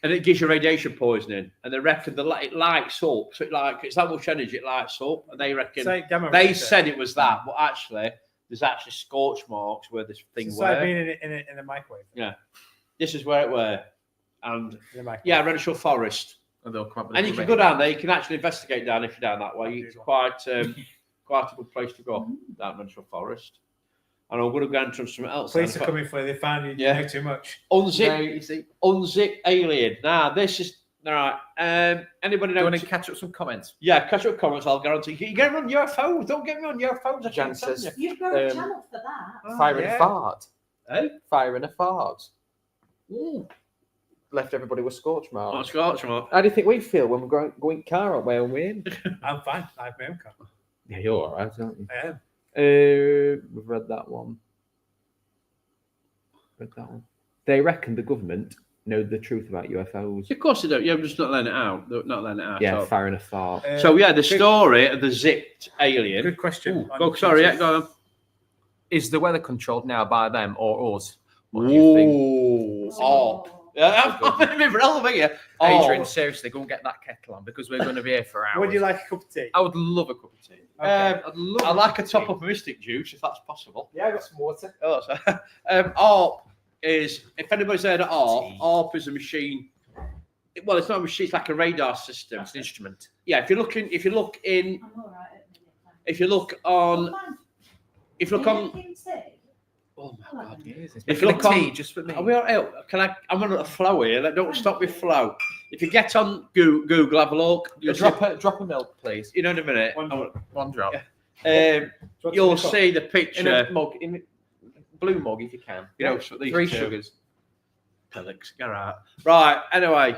and it gives you radiation poisoning. And they reckon it lights up, so it's that much energy it lights up, and they reckon Say gamma they ray, said it was that, but actually there's actually scorch marks where this thing It's like were. being in a microwave. This is where it were, and In a microwave. yeah, Renishire Forest. And they'll come up with And a you can rain. go down there. You can actually investigate down if you're down that way. It's quite a good place to go, down Renishire Forest. And I'm going to go into something else. Police are coming for you. They found you. Yeah. You know too much. Unzip, You see, unzip alien. Now this is all right. Anybody do you know? want to catch up some comments? Yeah, catch up comments. I'll guarantee. You get me on UFOs. Don't get me on UFOs. I Jan keep telling says- you. You've got a Um, channel for that. Fire and yeah. a fart. Eh? Fire and a fart. Left everybody with scorch marks. What's got mark? How do you think we feel when we're going car up when we're in? I'm fine. I have my own car. Yeah, you're all right, aren't you? I am. We've read that one. They reckon the government know the truth about UFOs. Of course they don't. Yeah, I'm just not letting it out. They're not letting it out. Yeah, So, fire and a fart. so yeah, the story of the zipped alien. Good question. Ooh, On go, sorry, yeah, go on. Is the weather controlled now by them or us? What do you think? Ooh, yeah, I'm in the realm here. Adrian, seriously, go and get that kettle on because we're going to be here for hours. Would you like a cup of tea? I would love a cup of tea. Okay. I'd love I like a cup top of tea. up of Mystic juice if that's possible. Yeah, I got some water. Oh, so, ARP is, if anybody's heard of ARP, Tea. ARP is a machine. Well, it's not a machine; it's like a radar system. It's an instrument. Yeah, if you look in, I'm all right at the minute. if you look on, if you look on. Oh my God! If If you you look look tea on- just for me. Are we all right? Can I? I'm on a flow here. Don't stop me flow. If you get on Google, have a look. You'll see, Drop a milk, please. you know, in a minute. One drop. Yeah. You'll see. see the In picture. a mug, in a blue mug if you can. You know, so these 3 two- sugars. Pellix, all right. Right. Anyway,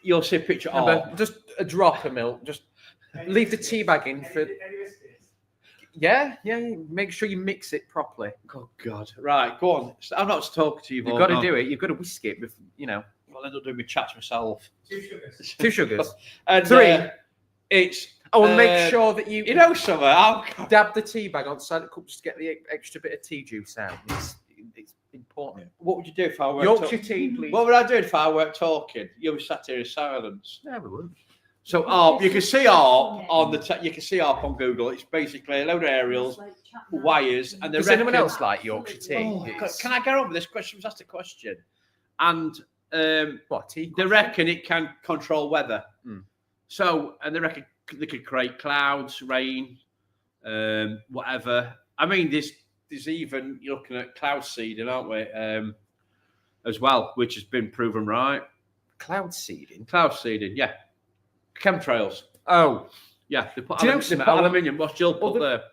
you'll see a picture of. Remember, just a drop of milk. Just Leave the tea bag in for. Yeah. Make sure you mix it properly. Oh God! Right, go on. I'm not talking to you. You've got to do it. You've got to whisk it. I'll end up doing my chat to myself. 2 sugars. 2 sugars. And 3. It's. Oh, and make sure that you Something. I'll dab the tea bag on the side of the cup just to get the extra bit of tea juice out. It's important. What would you do if I weren't Yorkshire tea, please. What would I do if I weren't talking? You were sat here in silence. No, we wouldn't. So ARP, you can see ARP on you can see ARP on Google. It's basically a load of aerials, wires, and Does anyone else like Yorkshire tea? Oh, can I get on with this question? Was asked a question, and What tea? they reckon it can control weather. Mm. So, and they reckon they could create clouds, rain, whatever. I mean, there's even you're looking at cloud seeding, aren't we? As well, which has been proven right. Cloud seeding. Cloud seeding, yeah. Chemtrails, Oh, yeah. They put Do you know aluminium. some- Aluminium. What's Jill put Other- there?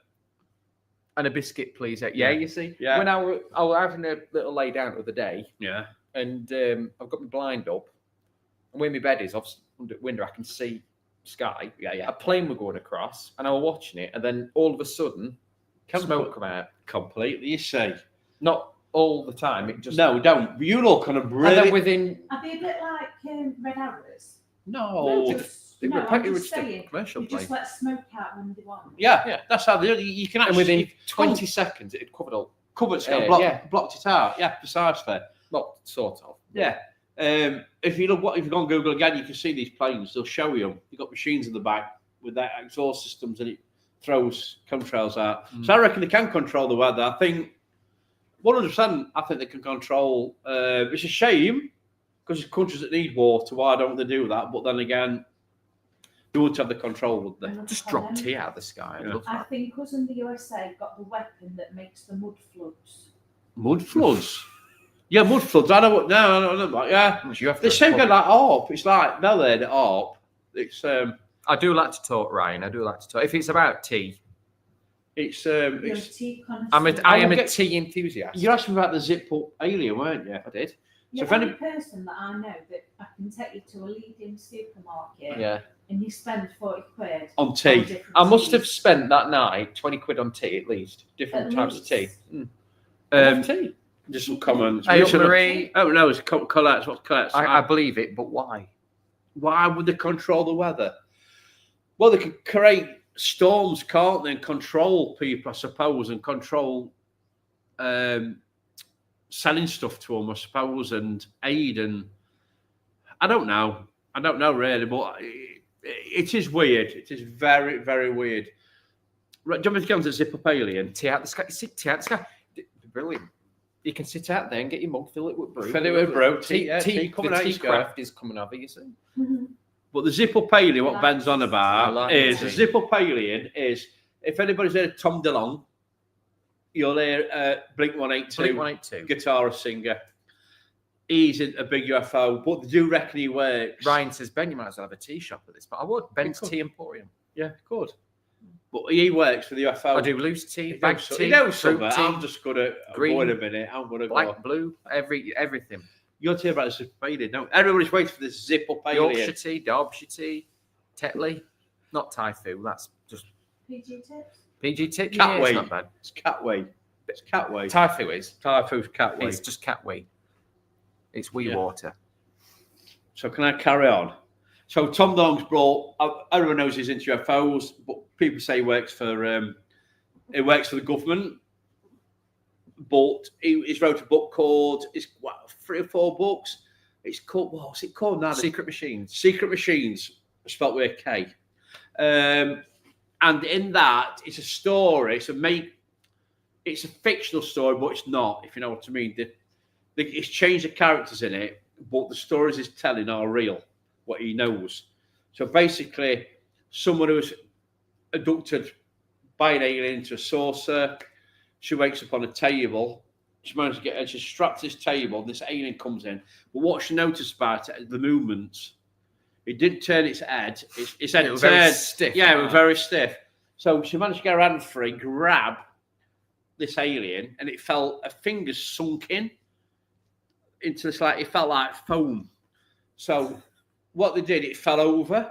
and a biscuit, please. Yeah, Yeah. you see. Yeah. When I was having a little lay down the other day, Yeah. and I've got my blind up, and where my bed is, obviously under the window, I can see sky. Yeah. A plane were going across, and I was watching it, and then all of a sudden, Chemical- smoke come out. Completely, you say. Not all the time. It just No, don't. You look on a And really. then within Are they a bit like red arrows? No. They No, were I'm just just saying. commercial You plane. just let smoke out when they want. Yeah, Yeah. that's how they do it. You can And actually. within 20 seconds, it had covered all. Cupboards yeah. blocked it out. Yeah, precisely. Not sort of. Yeah. If you go on Google again, you can see these planes. They'll show you them. You've got machines in the back with their exhaust systems, and it throws chemtrails out. So I reckon they can control the weather. I think 100%. I think they can control. It's a shame because there's countries that need water. Why don't they do that? But then again, they wouldn't have the control, would they? Another Just drop comment. tea out of the sky. I'd Yeah. love I that. think us in the USA got the weapon that makes the mud floods. Mud floods. Yeah, mud floods. I know what. No, I don't know about. Yeah, You have to the same kind like ARP. It's like Melon ARP. It's I do like to talk, Ryan. I do like to talk. If it's about tea, it's You're a it's. tea connoisseur. I am will a get- tea enthusiast. You asked me about the zip up alien, weren't you? I did. You're if the any- only person that I know that I can take you to a leading supermarket Yeah. and you spend 40 quid On tea. different I must have teas. spent that night 20 quid on tea at least. Different At types of tea. least. Tea. Just some comments. Hey, Richard- Marie. Oh no, it's Colette's. What's Colette's? I believe it, but why? Why would they control the weather? Well, they can create storms, can't they? And control people, I suppose, and control selling stuff to them, I suppose, and aid. And I don't know. I don't know really, but it is weird. It is very, very weird. Right, do you want me to go on to zip up alien? Tea out the sky. Sit tea out the sky. Brilliant. You can sit out there and get your mug, fill it with brew. Fill it with brew. Tea, Yeah, tea coming the out tea your sky. craft is coming over, you see. Mhm. But the zip up alien, what Like- Ben's on I about, like is it. a zip up alien is if anybody's heard of Tom DeLonge, you'll hear Blink 182. Blink 182. Guitarist, singer. He's a big UFO, but they do reckon he works. Ryan says, Ben, you might as well have a tea shop at this. But I would. Ben's could. Tea Emporium. Yeah, good. But he works for the UFO. I do loose tea, He bag knows, tea, he knows fruit something. tea, I'm just gonna green, go in a minute. I'm gonna black, go. blue, everything. You're talking about the zip up alien. No, everybody's waiting for this zip up alien. Yorkshire tea, Derbyshire tea, Tetley, not Thai food. That's just PG tips? PG tip. Yeah, Catway. it's not bad. It's Catway. It's Catway. Thai food is. Thai food's Catway. It's just Catway. It's wee Yeah. water. So can I carry on? So Tom DeLonge's brought. Everyone knows he's into UFOs, but people say he works for the government. But he's wrote a book called 3 or 4 books. It's called what's it called now? Secret machines. Secret Machines, spelled with a K. And in that, it's a story. It's a fictional story, but it's not. If you know what I mean. It's changed the characters in it, but the stories he's telling are real. What he knows. So basically, someone who's abducted by an alien into a saucer. She wakes up on a table. She manages to get her. She's strapped to this table. This alien comes in. But what she noticed about it, the movements, it didn't turn its head. Its head It was very turned. stiff. Yeah, it was very stiff. So she managed to get her hand free, grab this alien, and it felt her fingers sunk into this, like, it felt like foam. So what they did, it fell over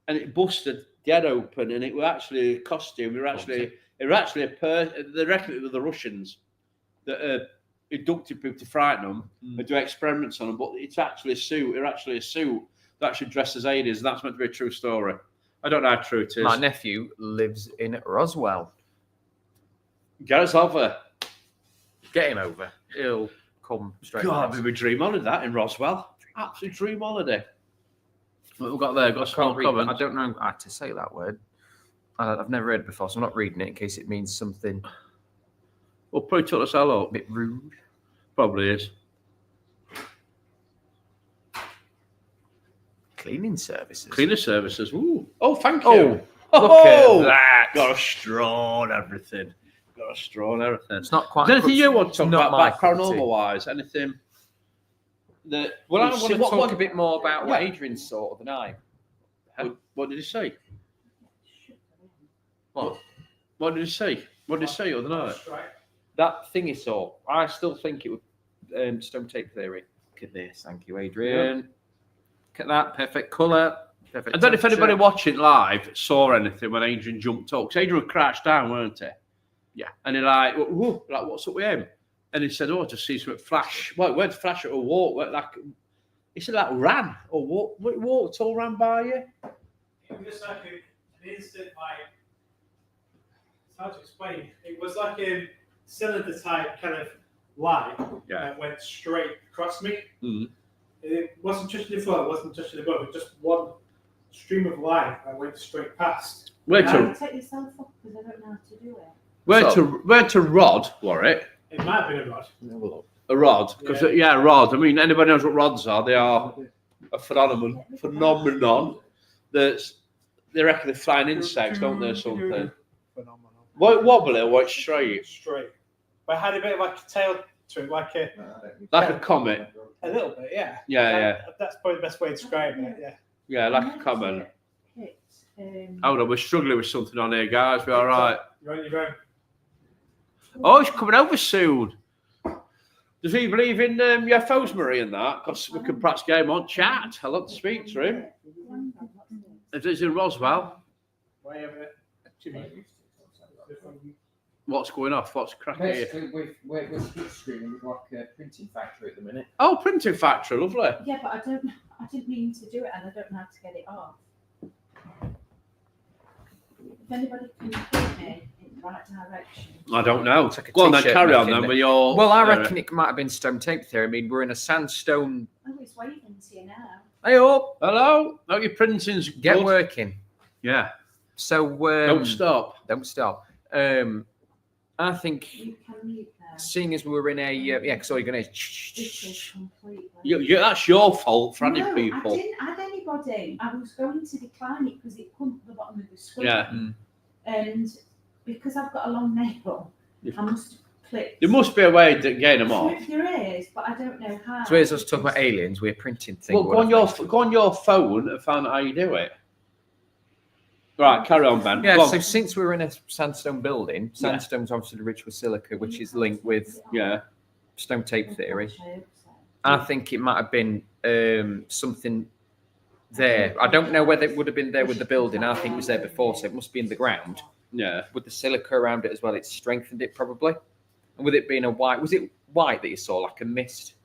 and it busted dead open, and it was actually a costume. It was actually they reckon it was the Russians that inducted people to frighten them and do experiments on them. But it's actually a suit. It's actually a suit that actually dressed as aliens. And that's meant to be a true story. I don't know how true it is. My nephew lives in Roswell. Get us over. Get him over. He'll come straight. God, with us. we dream holiday that in Roswell. Absolute dream holiday. What we've got there? Got a small Can't read, comment. I don't know how to say that word. I've never read it before, so I'm not reading it in case it means something Well, probably took us all a up. bit rude. Probably is. Cleaning services. Cleaner services. Ooh. Oh, thank Oh, you. look at that. Got a straw and everything. Got a straw and everything. It's not quite. Is there anything you want to talk not about, my like cup of tea. paranormal wise? Anything that? Well, I you want see- to talk what, a bit more about what Yeah. Adrian saw the night. what did he say? What? What did he say? What did he say the other night? That thing he saw, I still think it was stone tape theory. Look at this. Thank you, Adrian. Look at that. Perfect colour. Perfect I don't know if temperature. anybody watching live saw anything when Adrian jumped up. 'Cause Adrian crouched down, weren't he? Yeah. And he like, whoa, like, what's up with him? And he said, oh, just see something flash. Well, it went flash or walk. Went like, he said, like, ran or walk. What walked all ran by you? It was like an instant, like, it's hard to explain. It was like a cylinder type kind of light that went straight across me. Mm. It wasn't touching the floor, it wasn't touching the boat, it was just one stream of light that went straight past. Where Yeah. to Take yourself up because I don't know how to do it. where to Rod, Warwick? It might have been a rod. A rod, because Yeah. rod. I mean, anybody knows what rods are? They are a phenomenon. That's they reckon they're flying insects, don't they? Or something. Phenomenal. What wobbly or what straight? Straight. But it had a bit of like a tail to it, like Like a comet. a little bit, yeah. Yeah. That's probably the best way to describe it, yeah. Yeah, like a Next comet. hit, Hold on, we're struggling with something on here, guys. We're all right. You're on your own. Oh, he's coming over soon. Does he believe in UFOs, Marie, and that? Because we can perhaps get him on chat. I'd love to speak to him. If he's in Roswell, what's going off? What's cracking here? Basically, we're split screening with like a printing factory at the minute. Oh, printing factory, lovely. Yeah, but I didn't mean to do it and I don't know how to get it off. If anybody can point me in the right direction. I don't know. like a Go on then, t-shirt carry on making then it. with your. Well, I reckon it might have been stone tape theory. I mean, we're in a sandstone. Oh, it's waving to you now. Hey up, Hello? No, your printing's get good. working. Yeah. So Don't stop. Don't stop. I think You can mute there. seeing as we were in a because all you're gonna This is completely. That's your fault for any No, people. I didn't add anybody. I was going to decline it because it couldn't at the bottom of the screen. Yeah. And because I've got a long nail, I must click. There must be a way to gain them off. There is, but I don't know how. So here's us talking about aliens. We're printing things. Well, go on your phone and find out how you do it. Right, carry on, Ben. Yeah. Go on. So since we're in a sandstone building, sandstone's obviously rich with silica, which is linked with Yeah. stone tape theory. I hope so. I think it might have been something there. I don't know whether it would have been there with the building. I think it was there before, so it must be in the ground. Yeah. With the silica around it as well, it's strengthened it probably. And with it being a white, was it white that you saw, like a mist?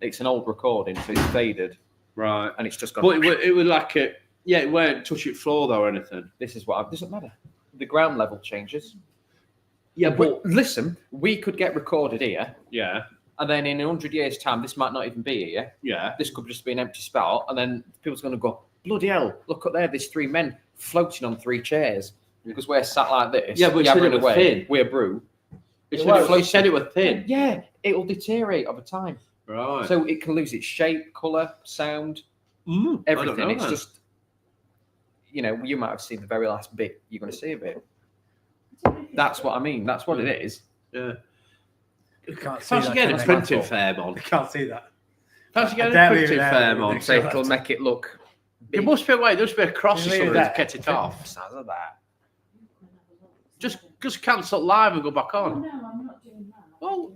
It's an old recording, so it's faded, Right. and it's just gone. But it was like a. Yeah, it weren't touch it floor though or anything. This is what doesn't matter. The ground level changes. Yeah, But listen, we could get recorded here, yeah, and then in 100 years' time, this might not even be here. yeah. This could just be an empty spot, and then people's going to go, bloody hell, look up there, there's three men floating on three chairs. Because we're sat like this. Yeah, but you said it yabbering was thin. We're brew. You said it was thin. Yeah, it'll deteriorate over time. Right. So it can lose its shape, colour, sound, I don't everything. know It's then. just, you might have seen the very last bit. You're going to see a bit. That's what I mean. That's what it is. Yeah. Can't see Fancy that, getting a can printing I? fair on. I can't see that. Fancy getting I a dare leave printing it fair there. on. So it'll make it look There big. must be a way. There must be a cross or Leave something to that. get it off. Sounds like that. Just cancel live and go back Oh, on. no, I'm not doing that. Oh.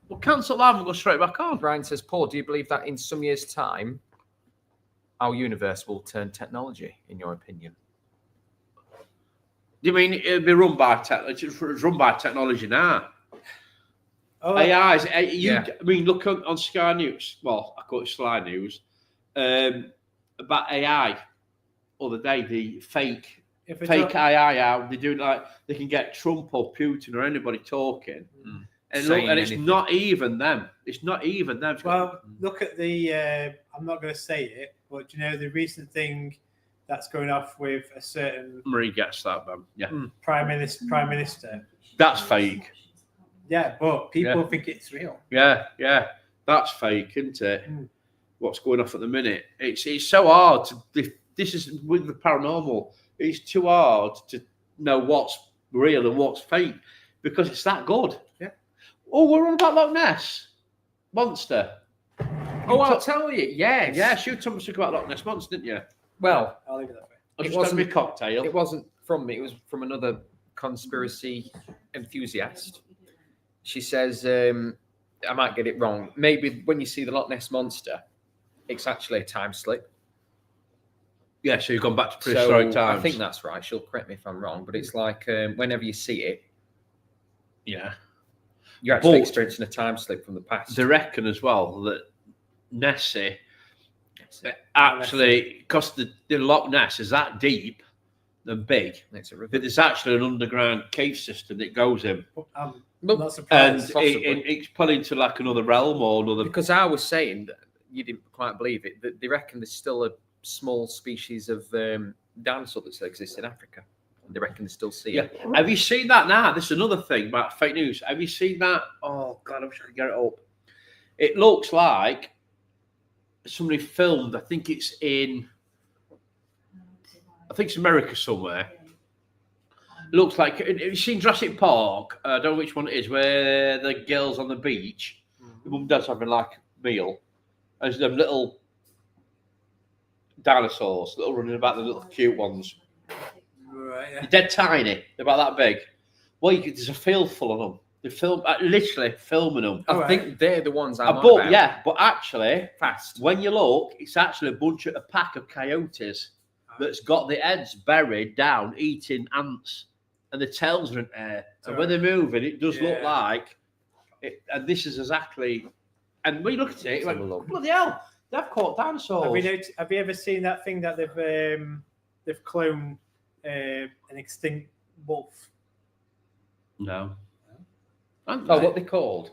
Well, cancel live and go straight back on. Brian says, Paul, do you believe that in some years' time, our universe will turn technology, in your opinion? Do you mean it'll be run by technology? It's run by technology now. Oh, AI's. Yeah. I mean, look on Sky News. Well, I call it Sly News. About AI. Other day, the fake AI out. They do like they can get Trump or Putin or anybody talking, and Saying and it's anything. not even them. It's not even them. Well, look at the. I'm not going to say it, but you know the recent thing that's going off with a certain Marie gets that, man. Yeah, prime minister. that's fake. Yeah, but people Yeah. think it's real. Yeah, that's fake, isn't it? Mm. What's going off at the minute? It's so hard to. This is with the paranormal. It's too hard to know what's real and what's fake because it's that good. Yeah. Oh, we're on about Loch Ness Monster. Oh, I'll tell you. Yes. Yes, you told us about Loch Ness Monster, didn't you? Well, I'll leave it that way. I It just had wasn't- me cocktail. it wasn't from me. It was from another conspiracy enthusiast. She says, I might get it wrong. Maybe when you see the Loch Ness Monster, it's actually a time slip. Yeah, so you've gone back to prehistoric times. I think that's right. She'll correct me if I'm wrong, but it's like whenever you see it, yeah. you're actually But- experiencing a time slip from the past. They reckon as well that Nessie actually, because the Loch Ness is that deep and big, It's a that river. there's actually an underground cave system that goes in. I'm Well, not And surprised. Possibly. it's pulling to like another realm or another. Because I was saying that you didn't quite believe it, that they reckon there's still a small species of dinosaur that still exists in Africa. And they reckon they still see Yeah. it. Have you seen that now? This is another thing about fake news. Have you seen that? Oh, God, I wish I could get it up. It looks like somebody filmed, I think it's America somewhere. Looks like, have you seen Jurassic Park? I don't know which one it is, where the girl's on the beach. The mum and dad's having like a meal. There's them little dinosaurs, little running about, the little cute ones. Right, yeah. They're dead tiny. They're about that big. Well, there's a field full of them. They film, literally filming them. I Alright. think they're the ones I'm on But about. yeah, but actually, Fast. when you look, it's actually a pack of coyotes that's got the heads buried down eating ants, and the tails are in air. So when they're moving, it does look Yeah. like it. And this is exactly. And when you look at it, Let's you're have a like, look. bloody hell, they've caught dinosaurs. Have you ever seen that thing that they've cloned an extinct wolf? No. Oh, what they called?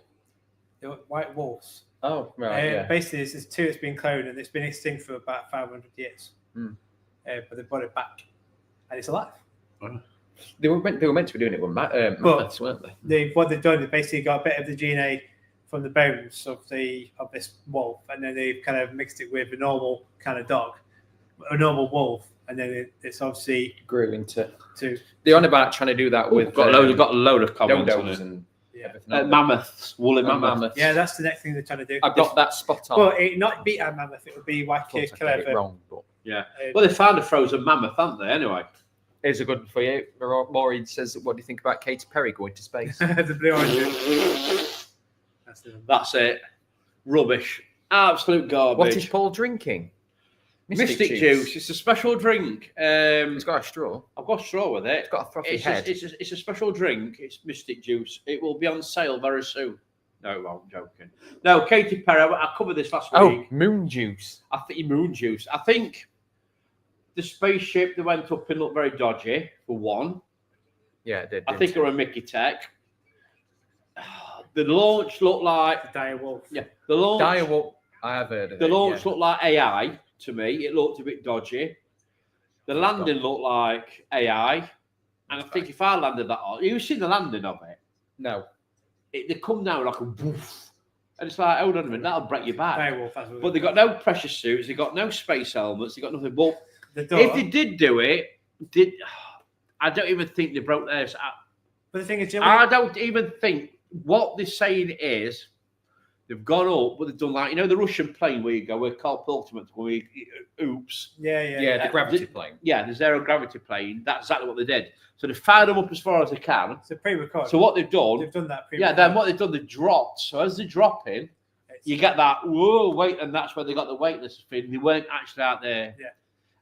They were white wolves. Oh, right, yeah. Basically, there's two that's been cloned and it's been extinct for about 500 years. Hmm. But they brought it back, and it's alive. They were meant to be doing it with mammoths, weren't they? What they've done is basically got a bit of the DNA from the bones of this wolf, and then they've kind of mixed it with a normal kind of dog, a normal wolf, and then it's obviously Grew into. to They're on about trying to do that with We've got a load of comments on dodos it. and yeah. everything. Mammoths, woolly And mammoths. mammoths. Yeah, that's the next thing they're trying to do. I got that spot on. Well, it not beat a mammoth, it would be Of like course a I get it clever. wrong, but Yeah. Well, they found a frozen mammoth, haven't they? Anyway. here's a good one for you. Maureen says, "What do you think about Katy Perry going to space?" the blue orange. That's the one. That's it. Rubbish. Absolute garbage. What is Paul drinking? Mystic juice. It's a special drink. It's got a straw. I've got a straw with it. It's got a frothy It's head. it's a special drink. It's Mystic juice. It will be on sale very soon. No, I'm joking. No, Katy Perry. I covered this last Oh, week. moon juice. I think moon juice. I think the spaceship that went up and looked very dodgy, for one. Yeah, it did. I didn't think it? it were a Mickey Tech. The launch looked like The dire wolf. the launch. Direwolf. I have heard of The it. launch yeah. looked like AI to me. It looked a bit dodgy. The landing looked like AI. And I think if I landed that, you've seen the landing of it. No. They come down like a woof. And it's like, hold on a minute, that'll break your back. Dire wolf. That's what But they got no pressure suits. They got no space helmets. They got nothing. But the door. if they did do it, I don't even think they broke theirs. But the thing is, you know, I don't even think what they're saying is they've gone up, but they've done like, the Russian plane where you go, where Carl Piltman, where oops. Yeah, the gravity plane. Yeah, the zero gravity plane. That's exactly what they did. So they fired them up as far as they can. It's a pre-record. So what they've done, They've done that. yeah, then what they've done, they dropped. So as they're dropping, you get that, whoa, wait, and that's where they got the weightless thing. They weren't actually out there. Yeah.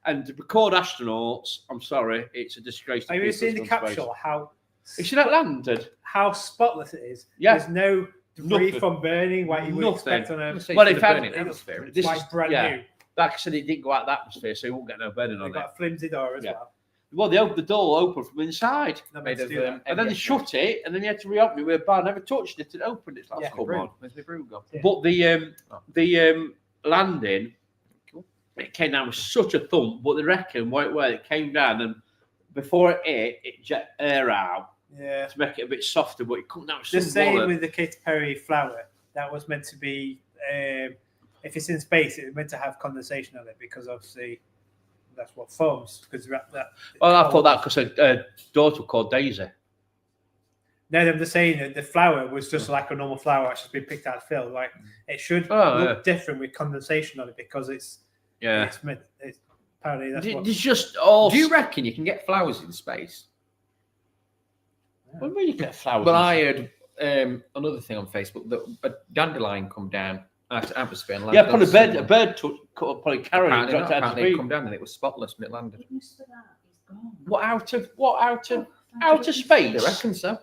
And to record astronauts, I'm sorry, it's a disgrace. to Have you people seen the who's gone to space. capsule? Is that landed? How spotless it is. Yeah. There's no debris Nothing. from burning like you would Nothing. expect on a. Well, if I- burning atmosphere. This like is brand yeah. new. Like I said, it didn't go out the atmosphere, so you won't get no burning They've on it. got a flimsy door as Yeah. well. Well, they opened the door open from inside, Not Made meant to of, do that. and then they MDF. shut it, and then you had to reopen it with a bar. I never touched it and opened it. Like, Yeah, come Brew. on. Where's my brew gone? Yeah. But the landing, it came down with such a thump. But they reckon where it came down, and before it hit, it jet air out Yeah. to make it a bit softer. But it come down with The some same wallet. with the Katy Perry flower. That was meant to be, if it's in space, it's meant to have condensation on it because obviously that's what forms. Because that. Well, I thought that because her daughter called Daisy. No, I'm just saying that the flower was just like a normal flower that's just been picked out of the field. Like it should Oh, look different with condensation on it because it's Yeah, it's meant. It's apparently that's what. it's just all. Do you reckon you can get flowers in space? What do you mean you get flowers? Well, I heard another thing on Facebook that a dandelion come down out of atmosphere and yeah, landed probably on a someone. bird probably carried it, Apparently, dropped not. it out Apparently to it speed. come down and it was spotless when it landed. Witness for that is gone. What out of Oh, outer space? They reckon so.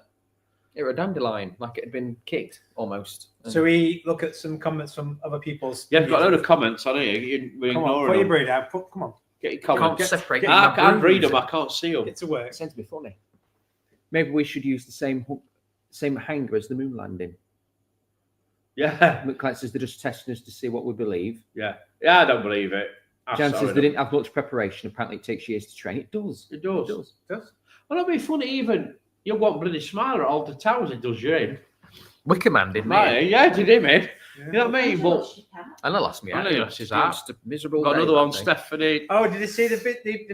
It were a dandelion, like it had been kicked almost. So we look at some comments from other people's. Yeah, I've got a load of comments on here. We're Come on, put ignoring your them. brew down. Come on, Get your Can't comments. separate. get- them. I can't read Brews them. it. I can't see them. get to work. It sounds to be funny. Maybe we should use the same hanger as the moon landing. Yeah, McClain says they're just testing us to see what we believe. yeah. I don't believe it. I'm Jan sorry, says they didn't have much preparation. Apparently, it takes years to train. It does. It does. It does. Does. Well, it'd be funny even. You want bloody smiler at all the towers it does you in. Wicker Man didn't Right, he? yeah, did him in. Yeah. You know what I mean? But And I lost me. I know you lost his heart. Just a miserable. got day, another one, that day. Stephanie. Oh, did you see the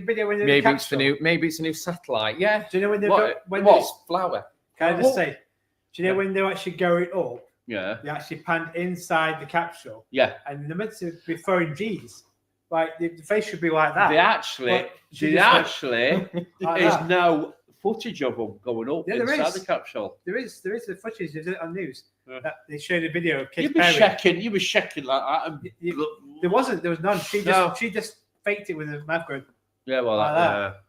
video when they Maybe it's the new. Maybe it's a new satellite. Yeah. Do you know when they when what? they, Flower. can I just What? say? Do you know when they're actually going up? Yeah, They actually panned inside the capsule, yeah. and they're meant to be throwing G's. Like the face should be like that. They actually, But she they just went actually, like there's that. no footage of them going up Yeah, there inside is. the capsule. There is the footage. There's it on news. Yeah. That they showed a video of Katy You be Perry. checking, you be checking like that. And There wasn't. There was none. She No. just faked it with a mouth going. yeah, well, Like that,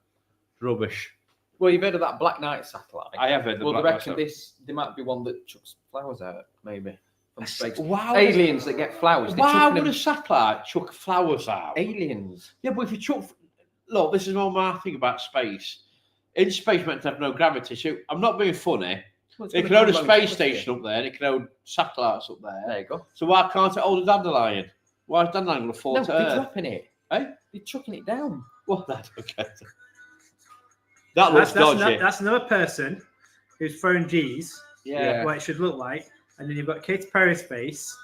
rubbish. Well, you've heard of that Black Knight satellite. I have heard the Well, they Black reckon Knight there might be one that chucks flowers out, maybe from space. Wow. Aliens that get flowers. They're Why chucking would them- a satellite chuck flowers out? aliens? Yeah, but if you chuck, look, this is all my thing about space. In space, meant to have no gravity. So I'm not being funny. Well, it's It gonna can own a come space along station up there, and it can own satellites up there. There you go. So why can't it hold a dandelion? Why is dandelion going to fall No, to they're Earth? dropping it. Eh? They're chucking it down. Well, that's okay. That looks dodgy. That's another person who's throwing G's. Yeah. What it should look like, and then you've got Katy Perry's face.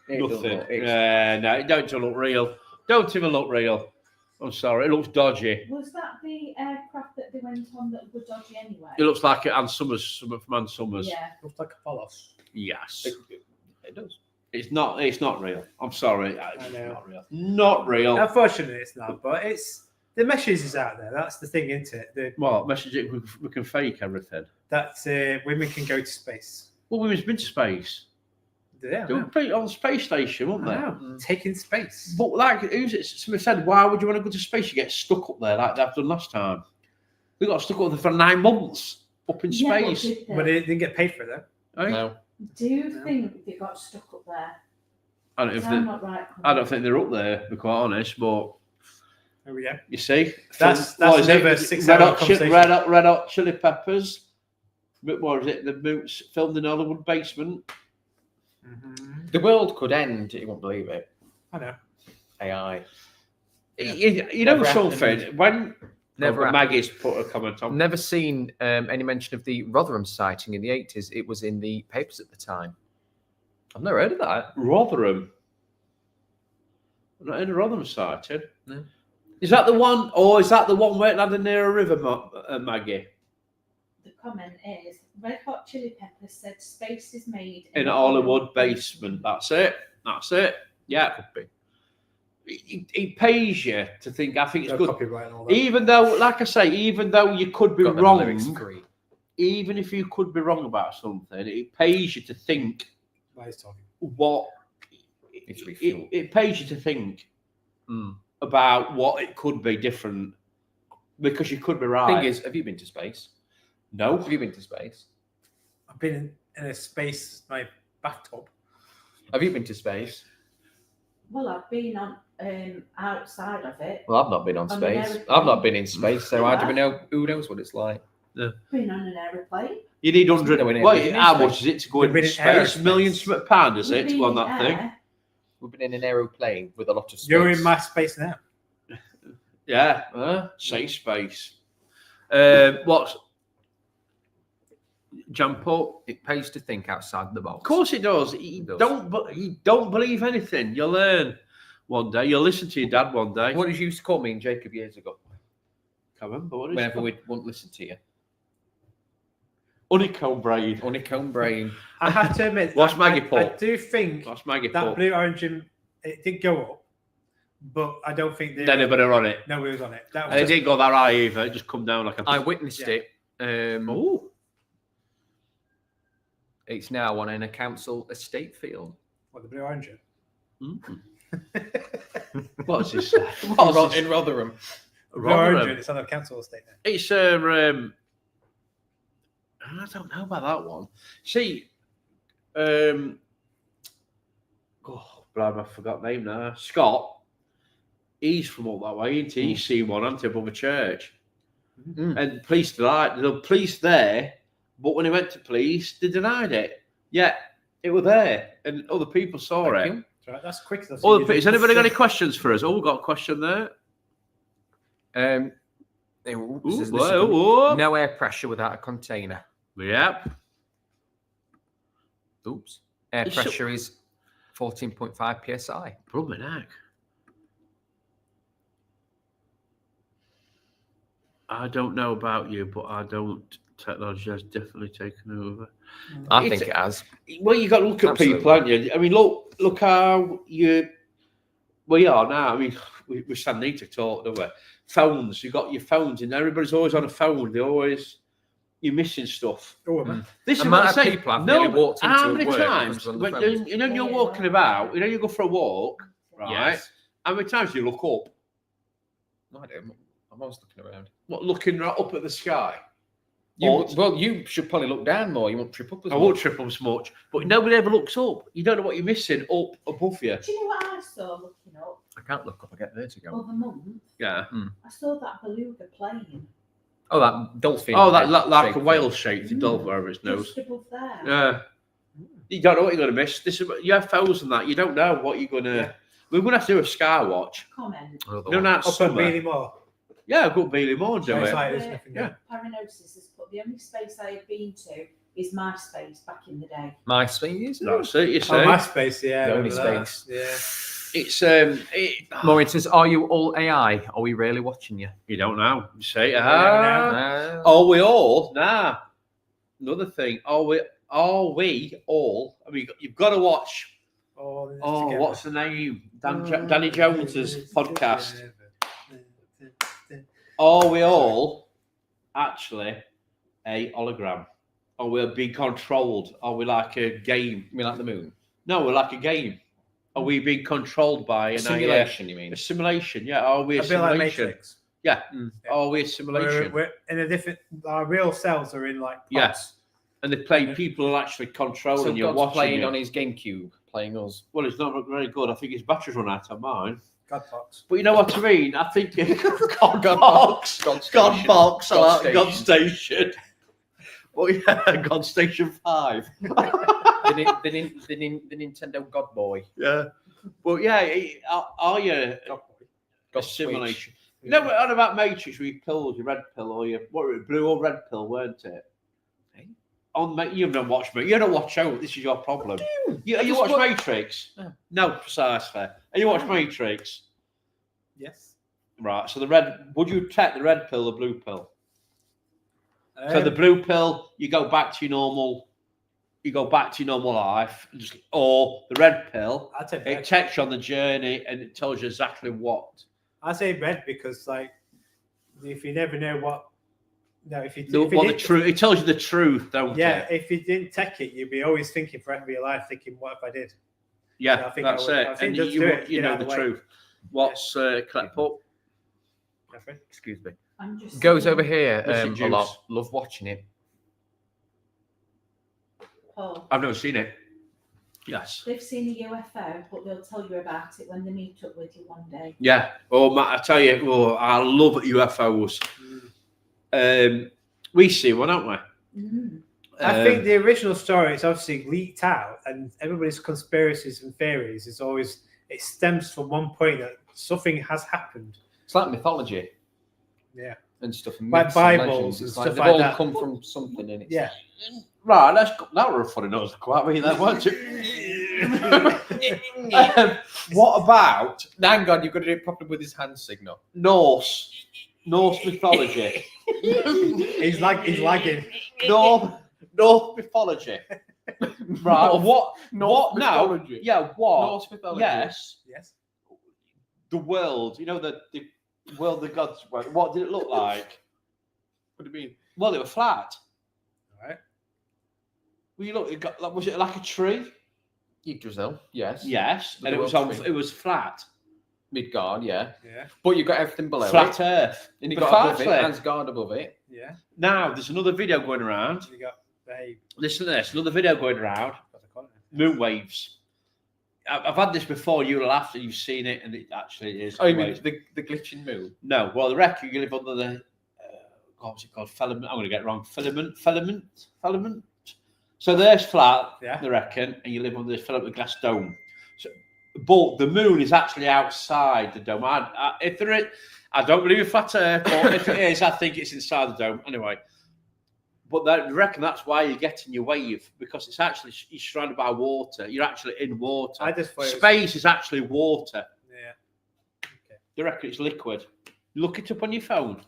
It doesn't Nothing. look- it's- Yeah, no, it don't look real. Don't even look real. I'm sorry, it looks dodgy. Was that the aircraft that they went on that were dodgy anyway? It looks like Ann Summers, something from Ann Summers. Yeah. Looks like Apollos. Yes. It does. It's not real. I'm sorry. It's know. not real. Not real. Unfortunately, it's not. But it's the message is out there. That's the thing, isn't it? Well, message it, we can fake everything. That women can go to space. Well, women's been to space. Yeah, They were on the space station, weren't they? taking space. But like, who's it? Somebody said, why would you want to go to space? You get stuck up there like they've done last time. We got stuck up there for 9 months up in Yeah, but space. did they? But they didn't get paid for it, though. Eh? No. Do you No. think they got stuck up there? I don't, know if I'm they, not right. I don't think they're up there, to be quite honest. But There we go. you see, That's what is it? another 6 hour conversation. Red Hot Chili Peppers. But what is it? The Moots filmed in Hollywood basement. Mhm. The world could end. You won't believe it. I know. AI. You know Never something? happened. When Never happened. Maggie's put a comment on. Never seen any mention of the Rotherham sighting in the 80s. It was in the papers at the time. I've never heard of that. Rotherham. Not in a Rotherham sighting. No. Is that the one, or is that the one where it landed near a river, Maggie? The comment is Red Hot Chili Peppers said space is made In a Hollywood basement. That's it. That's it. Yeah. Could be. It pays you to think, I think it's No good. copyright and all that. Even though, like I say, even though you could be Got them wrong, lyrics free. even if you could be wrong about something, it pays you to think Why he's talking. what. It's refueled. It pays you to think. about what it could be different, because you could be right. Thing is, have you been to space? No. Have you been to space? I've been in a space, my bathtub. Have you been to space? Well, I've been on outside of it. Well, I've not been on On an space. aeroplane. I've not been in space, so how do we Yeah. know? Who knows what it's like? Been on an aeroplane. You need 100. No, we need- Well, we need how space. much is it to go We've into been in space? aerospace. Millions of pound, is it, We've to go on been that in thing? air. We've been in an aeroplane with a lot of space. You're in my space now. Yeah, Huh? safe space. What's jump up? It pays to think outside the box. Of course it does. You does. don't believe anything. You'll learn one day. You'll listen to your dad one day. What did you used to call me and Jacob years ago? Can't remember what it is. Whenever we won't listen to you. Honeycomb brain. Honeycomb brain. I have to admit, What's I- Maggie I Pop? do think That's Maggie that Pop. Blue Origin, it did go up, but I don't think Then anybody on it. no one was on it. That And it was didn't go that high either. It just come down like a. I witnessed Yeah. it. Oh, It's now on in a council estate field. what, the Blue Origin. what's this? What's In Rotherham. Blue Rotherham. Origin, it's on a council estate now. It's I don't know about that one. See, oh, blah, I forgot the name now. Scott. He's from up that way, isn't he? He's seen one, hasn't he, above a church. Mm. And police denied. The police there, but when he went to police, they denied it. Yeah, it was there, and other people saw Thank it. you. That's right, that's quick. That's Other what you people, do. has anybody got any questions for us? Oh, we've got a question there. This is- Ooh, this is- whoa. No air pressure without a container. Yep. Oops. Air It's so- pressure is 14.5 psi. Blooming heck. I don't know about you, but I don't. Technology has definitely taken over. I It's- think it has. Well, you got to look at people, Absolutely. haven't you? I mean, look how we are now. I mean, we stand need to talk, don't we? Phones, you got your phones, and everybody's always on a phone. You're missing stuff. Oh, man. This is Amount what I of say. people have No, nearly walked into how many work times because of the when phones. you're walking about, you go for a walk, right? Yes. How many times do you look up? No, I don't. I'm always looking around. What, looking right up at the sky? You should probably look down more. You won't trip up as I much. won't trip up as much, but nobody ever looks up. You don't know what you're missing up above you. Do you know what I saw looking up I can't look up. I get vertigo. other month? Yeah. I saw that beluga plane Oh, that dolphin. Oh, that head like a shape whale thing. shaped dolphin over its nose. just above there. Yeah. You don't know what you're going to miss. This is you have phones and that. You don't know what you're going to. Yeah. We're going to have to do a sky watch. Comment. Another No, one. no, Up at summer. Beanie Moore. Yeah, go Bailey Moore and do It's it. like there's nothing Yeah. there. Paranosis has put the only space I have been to is MySpace back in the day. My space. That's it. You see, Oh, MySpace, yeah. The I only remember that. space. Yeah. Maureen says, "Are you all AI? Are we really watching you?" You don't know. You say, never Uh, are we all? Nah. Another thing. Are we all? I mean, you've got to watch. All in this Oh, together. what's the name? Danny Jones's podcast. Are we all actually a hologram? Are we being controlled? Are we like a game? You mean like the moon? No, we're like a game. Are we being controlled by Simulation, you mean? a simulation? Yeah. Are we a A bit like simulation? Matrix. Yeah. Mm. Are we a simulation? We're in a different. Our real selves are in like pods. Yes. And they play people are actually controlling So you, God's watching playing you. on his GameCube, playing us. Well, it's not very good. I think his battery's run out on mine. Godbox. But you know what I mean? I think God God box. God God Station. box. I God like God Station. Well, yeah, God Station 5. the Nintendo God Boy. Yeah. But yeah, are you a God simulation? You know, we're on about Matrix, where you pilled your red pill or your what were it, blue or red pill, weren't it? Eh? You've not watched me. You don't watch out. This is your problem. You I just watch wa- Matrix? Oh. No, precisely. And you watch Matrix, Yes. right? So the red. Would you take the red pill or blue pill? So the blue pill, you go back to your normal. You go back to your normal life, or the red pill. I'd say It red. takes you on the journey and it tells you exactly what. I'd say red because, like, if you never know what, no, if you, The, if you what the didn't- truth. It tells you the truth, don't yeah, it? if you didn't take it, you'd be always thinking for the rest of your life, thinking, what if I did? Yeah, I think that's I would- it. I think And just you do it, you get know out the of the way. truth. What's Colette put? Catherine? Excuse me. I'm just Goes saying, over here Mr. a Juice. lot. Love watching it. Paul, I've never seen it. Yes. they've seen a UFO, but they'll tell you about it when they meet up with you one day. Yeah. Oh, Matt, I tell you, I love UFOs. We see one, don't we? Mm. I think the original story is obviously leaked out, and everybody's conspiracies and theories is always it stems from one point that something has happened. It's like mythology. Yeah. And stuff. And Like myths and Bibles legends. and It's stuff like they've like all that. come from something in it. Yeah. Right, that were a funny nose to come at me then, weren't it? What about Hang on, you've got to do it properly with his hand signal. Norse mythology? He's lagging. Norse mythology. Right, what now? mythology. Yeah, what? Norse mythology. Yes, Yes. the world. You know the world the gods. What did it look like? What do you mean? Well, it was flat. All right. Well, you look. It got, was it like a tree? Yggdrasil, yes. Yes, The and it was world on. tree. It was flat. Midgard, yeah. Yeah. But you've got everything below Flat it. Earth. And you've But got above it, firstly- Asgard above it. Yeah. Now there's another video going around. You got Babe. Listen to this. Another video going around. Got the continent. Moon waves. I've had this before. You laughed and you've seen it, and it actually is. Oh, you mean waves. the glitching moon? No, well, the reckon you live under the what's it called? Filament. I'm going to get it wrong. Filament. So there's flat. Yeah. They reckon, and you live under this filament glass dome. So, but the moon is actually outside the dome. If there is, I don't believe in flat Earth, but if it is, I think it's inside the dome. Anyway, but they reckon that's why you're getting your wave, because it's actually you're surrounded by water. You're actually in water. I just thought it was- Space is actually water. Yeah. Okay. They reckon it's liquid. Look it up on your phone.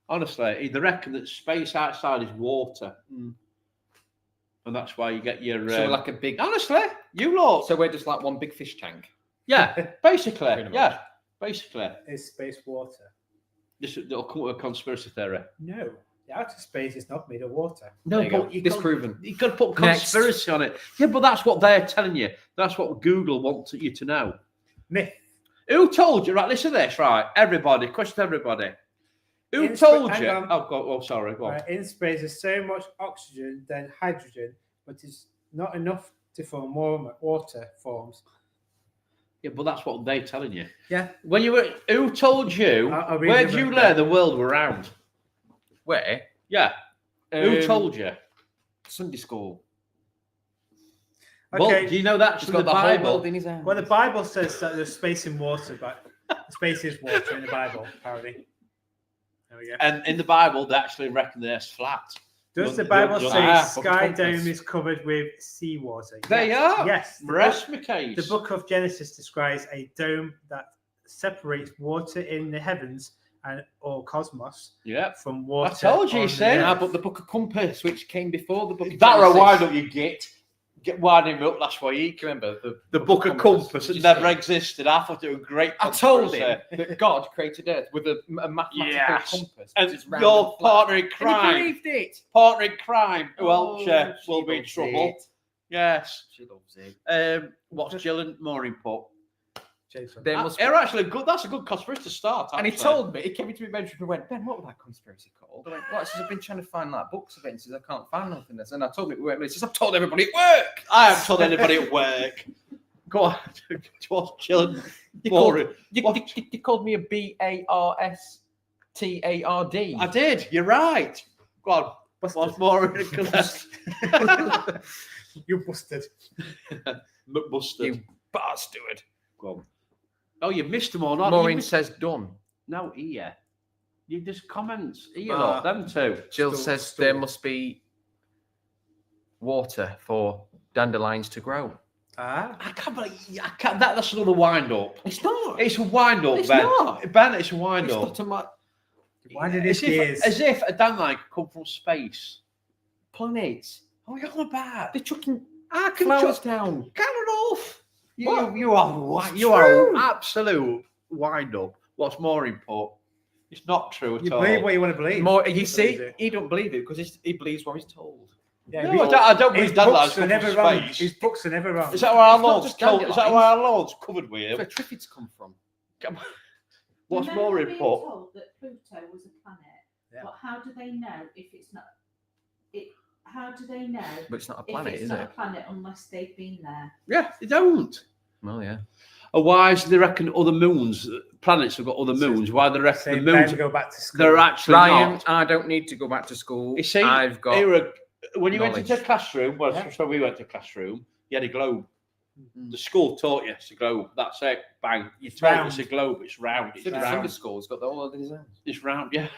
Honestly, they reckon that space outside is water. And that's why you get your... So like a big... honestly, you look. So we're just like one big fish tank. Yeah, basically. Pretty much. Yeah, basically. Is space water? It'll come with a conspiracy theory. No. The outer space is not made of water. No, There you go. but you Disproven. You've got to put Next. conspiracy on it. Yeah, but that's what they're telling you. That's what Google wants you to know. Myth. Who told you? Right, listen to this, right? Everybody, question everybody. Who In told hang you? on. Oh, sorry. Go on. Right, in space, there's so much oxygen than hydrogen, but it's not enough to form warm water forms. Yeah, but that's what they're telling you. Yeah. When you were, who told you? I'll read Where them did you out. learn the world were round? Where? Yeah. Who told you? Sunday school. Well, Okay. do you know that's He's in got the the whole Bible? world in his hands. Well, the Bible says that there's space in water, but space is water in the Bible, apparently. There we go. And in the Bible, they actually reckon there's flat. Does the You'll- Bible you'll- say Ah, Sky book of Dome compass. is covered with seawater? They Yes. are. Yes. Rest my case. The book of Genesis describes a dome that separates water in the heavens and or cosmos Yeah. from water. told you, on he the said. Yeah, earth. but the book of compass, which came before the book of That Genesis. wind up you get winding me up last week. Remember The book of compass Did that you never see? existed. I thought it was a great. I told conspiracy. him that God created Earth with a mathematical Yes. compass. And which is round your and flat. partner in And he crime. believed it. Partner in crime. Who else Oh, she will be in loves trouble? it. Yes. She loves it. What's Jill and Maureen put? Jason. There must They're actually good. That's a good conspiracy to start. And he actually. told me, he came into my bedroom and went, Ben, what was that conspiracy called? I went, what? He says, I've been trying to find like books of it. He says, I can't find nothing. And I told him, he says, I've told everybody at work. I haven't told anybody at work. Go on. What's Jill and You called, Maureen? you called me a BARSTARD. I did. You're right. Go on. What's Maureen and Colette? You busted. McBustard. You bastard. Go on. Oh, you missed them all. Not Maureen says done. no, here. You just comments. Here, Ah. look, them two. Jill Still- says still. there must be water for dandelions to grow. Ah. I can't believe. I can't. That's another wind up. It's not. It's a wind up, It's Ben. not. Ben, it's a wind It's up. not a Why did as his gears? if a dandelion could come from space. planet. Oh, you're on about. They're chucking I can flowers chuck down. Cannon off. What? You are It's you are true. an absolute wind up. What's more important? It's not true at You all. believe what you want to believe. More, you Believe see, it. he don't believe it because he believes what he's told. Yeah, No, we- I don't his believe dandelions books are come never from wrong. space. His books are never wrong. Is that where our It's not Lord's just told? Is that dandelions. where our Lord's covered That's where with? triffids come from. Come on. What's Remember more being important? told that Pluto was a planet, Yeah. but how do they know if it's not? How do they know But it's not a if planet, it's is not a it? planet unless they've been there? Yeah, they don't. Well, yeah. Or why is they reckon other moons, planets have got other moons? Why they reckon Say the moons Ben, go back to school. they're actually Ryan, not? I don't need to go back to school. You see, I've got. when you went into a knowledge. classroom, well, Yeah. that's when we went to a classroom, you had a globe. Mm. The school taught you it's a globe. That's it. Bang. You It's taught round. it's a globe. It's round. It's It's round. Sunday school's got all of these. It's round. Yeah.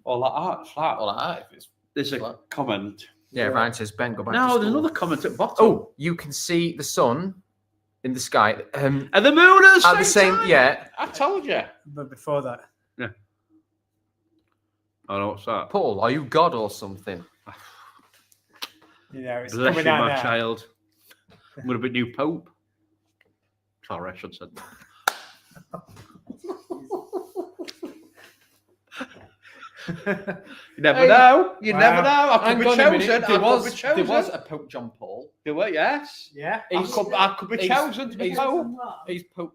All like that. Flat. All that. If it's There's a flat. comment. Yeah, Ryan says, Ben, go back to No, school. there's another comment at the bottom. Oh, you can see the sun in the sky. And the moon At the same, time. yeah. I told you. But before that, I know what's that. Paul, are you God or something? you know, it's Bless coming you, out my now. child. I'm going to be new pope. Sorry, I should have said that. You never Hey. know. You Wow. never know. I could Hang be on a minute. chosen. I could be chosen. There was a Pope John Paul. There were, yes. Yeah. I could be he's- chosen to be he's- pope. He's Pope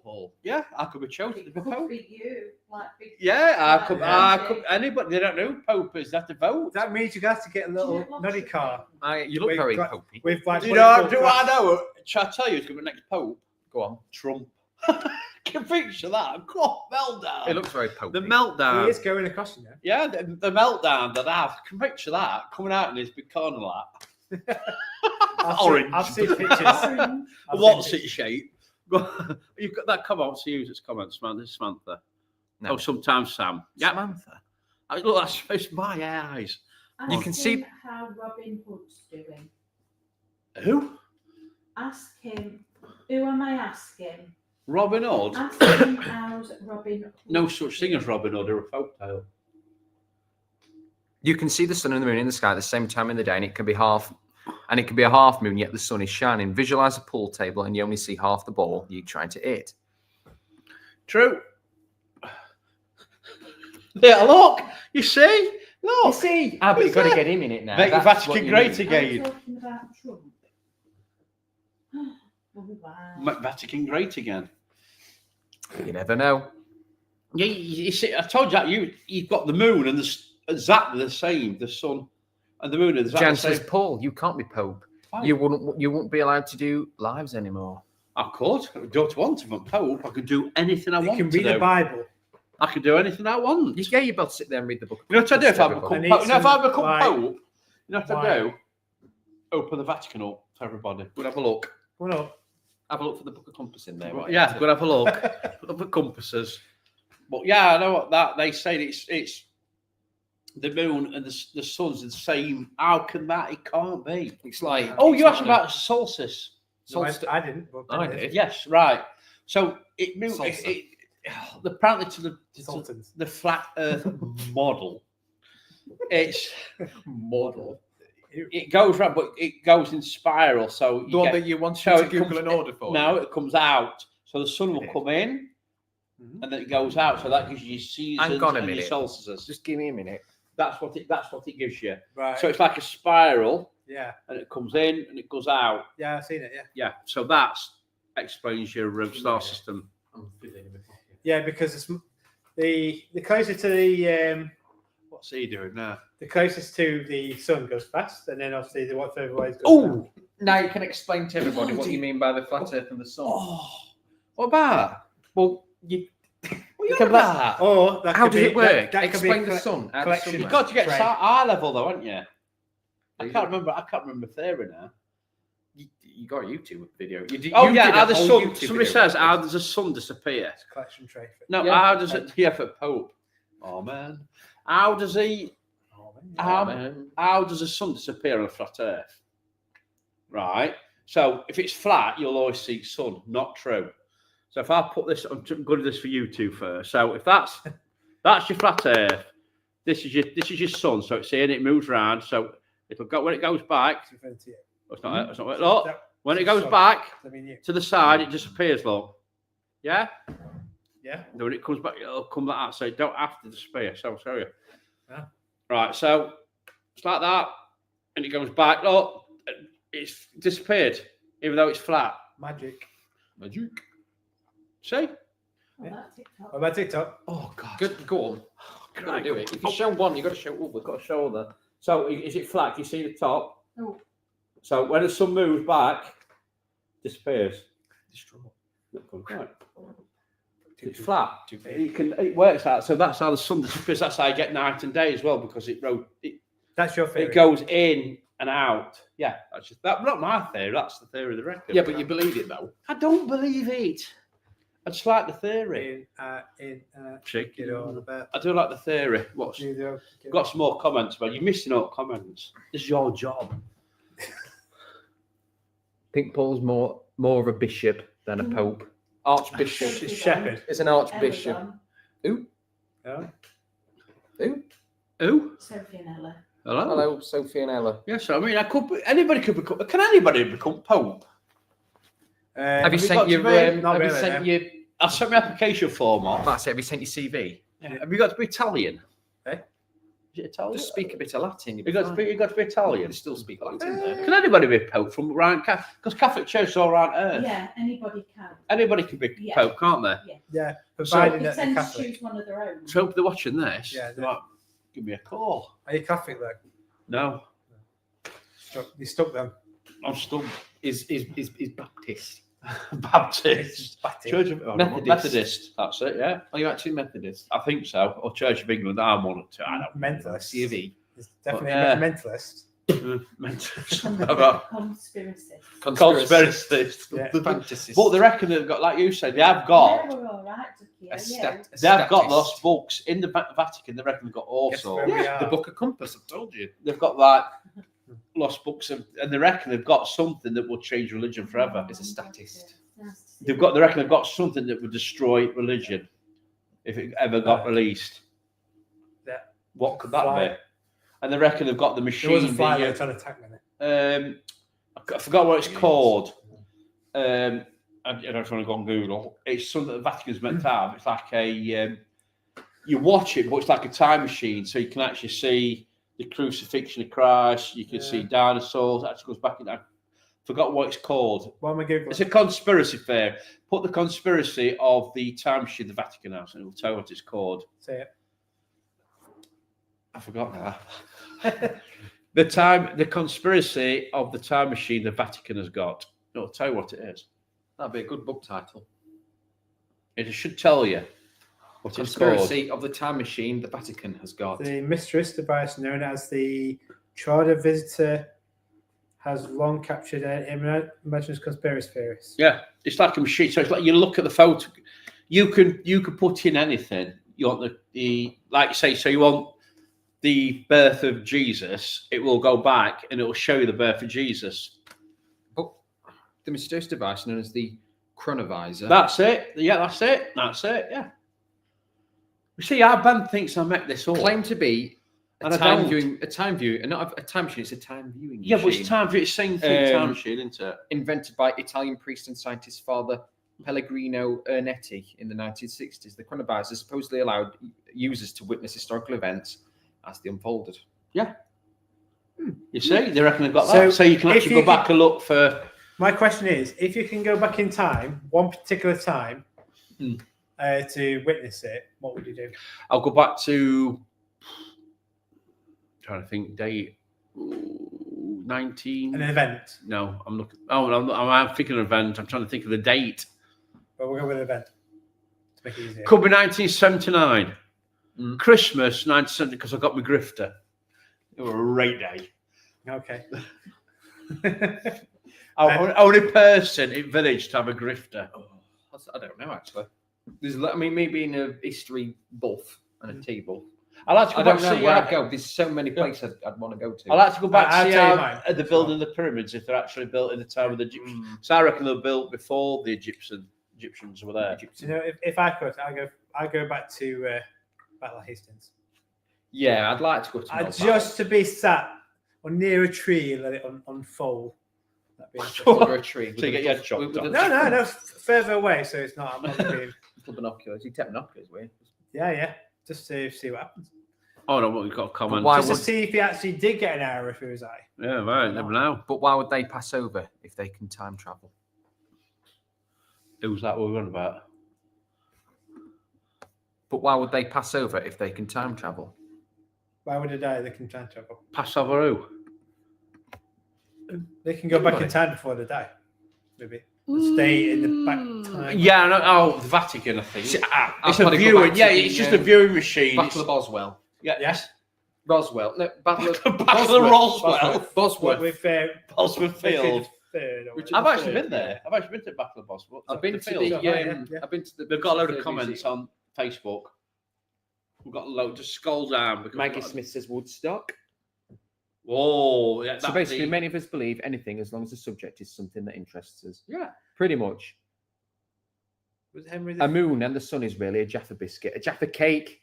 Paul. Yeah, I could be chosen to be Could pope. be you, like big. Yeah, I could. Yeah. I could. Anybody? They don't know who pope is. They have to vote. That means you have to get a little nuddy car You look We've very got- popey. with like. Do you know? political Do I graphs. know? Shall I tell you who's going to be next pope? Go on. Trump. Can you picture that? Come on, meltdown. It looks very popey. the He meltdown. is going across, you know. Yeah, the meltdown that I have. Can you picture that coming out in his big corner like Orange. I've seen pictures. Orange. I've what's seen it shape? You've got that. Come on, to use its comments, man. This is Samantha. No. Oh, sometimes Sam. Yeah, Samantha. look, that's it's my eyes. You can see- Ask him how Robin Hood's doing. Who? Ask him. Who am I asking? Robin Hood. Ask him how's Robin Hood. No such thing as Robin Hood or a folktale. You can see the sun and the moon in the sky at the same time in the day, and it can be a half moon, yet the sun is shining. Visualize a pool table, and you only see half the ball you're trying to hit. True. Yeah, look. You see? Look. see? but you've gotta get him in it now. Make the Vatican great Are again. you talking about Trump? Oh, wow. Make Vatican great again. You never know. Yeah, you see, I told you you've got the moon and exactly the same. The sun and the moon are exactly Jan the same. says, Paul, you can't be Pope. Why? You wouldn't be allowed to do lives anymore. I could. I don't want to be Pope. I could do anything I You want can to read the do. Bible. I could do anything I want. Yeah, you're about to sit there and read the book. You know what I do if I become I Pope? need You know, if I some, become like, Pope, you know what I wine. do? Open the Vatican up for everybody. We'll have a look. Well, no. Have a look for the book of compass in there. Right? Yeah, we'll have a look. Put up the compasses. But yeah, I know what that they say. It's the moon and the sun's the same. How can that? It can't be. It's like Oh, you asked about solstice. No, Solstice. I didn't. But I did. Yes, right. So it moved. Salsa. Apparently to the Sultans. the flat Earth model. It's model. it goes round, but it goes in spiral. So The you one get, that you want so to it Google comes- an order for. no, it comes out. So the sun will Yeah. come in, Mhm. and then it goes out. So that gives you seasons Hang on a and your minute. solstices. Just give me a minute. That's what it gives you. Right. So it's like a spiral, yeah. and it comes in and it goes out. Yeah, I've seen it. Yeah. Yeah. So that explains your star system. Yeah, because it's the closest to the What's he doing now? closest to the sun goes fast, and then obviously the what further away goes. Oh, Now you can explain to everybody what you mean by the flat Earth and the sun. oh, what about? Well, you What you can on about? Or that how could does be, it work? That could be Explain a the sun. Add collection. sun You've there. got to get Right. eye level though, haven't you? I You can't remember theory now. You got a YouTube video. Oh you yeah, did a how the whole sun. YouTube Somebody video says, about how this. does the sun disappear? It's a collection tray. No, Yeah. how does it? Yeah, for Pope. Oh man, how does he? Oh, Oh, man. man. How does the sun disappear on a flat Earth? Right. So if it's flat, you'll always see sun. Not true. So if I put this, I'm going to do this for you two first. So if that's your flat Earth, this is your sun. So it's here and it moves around. So it'll go when it goes back. It's referring to you. It's not it. It's not it. Look, That- when it goes Sorry. back I mean, you. to the side, it disappears. Look. Yeah. Yeah. Then when it comes back, it'll come like that. So you don't have to disappear. So I'll show you. Yeah. Right. So it's like that, and it goes back. Look, it's disappeared, even though it's flat. Magic. Magic. See? What about TikTok? What about TikTok? Oh God. Good, go on. You've got to do it. If you show one, you've got to show all. We've got a shoulder. So is it flat? Can you see the top? Oh. So when the sun moves back, disappears. Right. It's flat. It works out. So that's how the sun disappears. That's how you get night and day as well, because it That's your theory. goes in and out. Yeah, that's just that. Not my theory. That's the theory of the record. Yeah, but you believe it though. I don't believe it. I just like the theory. Get on about I do like the theory. What's New York. got some more comments, but you're missing out comments. This is your job. I think Paul's more of a bishop than a pope. Archbishop. Sophie Shepherd. Dunn, It's an archbishop. Ella Who? Oh. Who? Who? Dunn, Sophie and Ella. Hello. Hello, Sophie and Ella. Yes, I mean, anybody could become. Can anybody become pope? Have you got sent to your? be- not Have you really, sent no. your? I sent my application form off. That's it. Have you sent your CV? Have you got to be Italian? Eh? Is it Italian? Just speak a bit of Latin. You got to be Italian. You still speak Latin. Though. Can anybody be pope from around? Because Catholic Church is all around Earth. Yeah, anybody can. Anybody can be Yeah. pope, can't they? Yeah, provided They that they're tend to Catholic. choose one of their own. So if they're watching this, Yeah, they might give me a call. Are you Catholic though? No, You stuck them. I'm stumped. Is Baptist? Baptist. Batty. Church of Methodist. Methodist. That's it. Yeah, Are you actually Methodist? I think so. Or Church of England. I'm one or two. I don't Mentalist. CV. It's definitely Yeah. a mentalist. Mentalist. Conspiracy. Conspiracists. Yeah. Fantasists. But they reckon they've got, like you said, they have got. Yeah, we're all right, Ducky. A Yeah. They've got statist. those books in the Vatican. They reckon they've got all Guess sorts. where we are. The Book of Compass. I've told you. They've got like lost books, and they reckon they've got something that will change religion forever. It's a statist. They reckon they've got something that would destroy religion if it ever got released. Yeah. What could that Fly. be? And they reckon they've got the There machine. was a fly the, there trying to attack me. I forgot what it's called. I don't want to go on Google. It's something that the Vatican's meant to have. It's like a you watch it, but it's like a time machine, so you can actually see the crucifixion of Christ. You can see dinosaurs. It actually goes back in. I forgot what it's called. What am I Googling? It's a conspiracy theory. Put the conspiracy of the time machine the Vatican has, and it will tell you what it's called. Say it. I forgot now. The conspiracy of the time machine the Vatican has got. It'll tell you what it is. That'd be a good book title. It should tell you what it's called. Conspiracy of the Time Machine the Vatican has got. The mistress device known as the Trotter Visitor has long captured imaginary conspiracy theorists. Yeah, it's like a machine. So it's like you look at the photo. You can put in anything. You want the like you say. So you want the birth of Jesus. It will go back and it will show you the birth of Jesus. But the mysterious device known as the chronovisor. That's it. Yeah, that's it. That's it. Yeah. You see, our band thinks I make this up. claimed to be And I a time don't. viewing, and not a time machine. It's a time viewing Yeah, machine. but it's time for it's same thing. Time Um, machine, isn't it? Invented by Italian priest and scientist Father Pellegrino Ernetti in the 1960s. The chronovisor supposedly allowed users to witness historical events as they unfolded. You see, they reckon they've got So that. So you can if actually you go back and look for. My question is, if you can go back in time, one particular time, to witness it, what would you do? I'll go back to. Trying to think date. 19. An event. No, I'm looking. Oh, I'm thinking of an event. I'm trying to think of the date. But we'll go with an event to make it easier. Could be 1979. Mm. Christmas 1970 because I got my grifter. It was a great day. Okay. Only person in village to have a grifter. I don't know actually. There's, I mean, me being a history buff and a tea buff, I like to go I back don't to know see where how, I'd go. There's so many places I'd want to go to. I like to go back I'll to see tell you how mine. they're building the pyramids if they're actually built in the time of the Egyptians. Mm. So I reckon they were built before the Egyptians were there. Do you know, if I could, I'd go back to Battle of Hastings. Yeah, I'd like to go to. Just to be sat or near a tree and let it unfold. That'd be interesting. under a tree. So you get your head chopped off. No, further away, so it's not. I'm not being, With binoculars. You take binoculars, will you? yeah, just to see what happens. Oh no, what we've got a comment. why Just to would- see if he actually did get an arrow through his eye. Yeah, right. Never know. But why would they pass over if they can time travel? Who's that we're on about? But why would they pass over if they can time travel? Why would they die? They can time travel. Pass over who? They can go back in time before they die. Maybe. Stay in the back time. Yeah, no, oh, the Vatican, I think. I'll It's a probably go viewing. back to Yeah, the, it's just a viewing machine. Battle of Boswell. Yes. Roswell. No, Battle of Battle of Roswell. Bosworth. With Bosworth Field. Richard I've actually III, been there. I've actually been to Battle of Bosworth. I've been to field. the. yeah. I've been to the. They've got a load of the comments museum. on Facebook. We've got a load. Just scroll down. Because Maggie Smith says Woodstock. Oh, yeah. So basically, many of us believe anything as long as the subject is something that interests us. Yeah. Pretty much. Was Henry A moon and the sun is really a Jaffa biscuit. A Jaffa cake.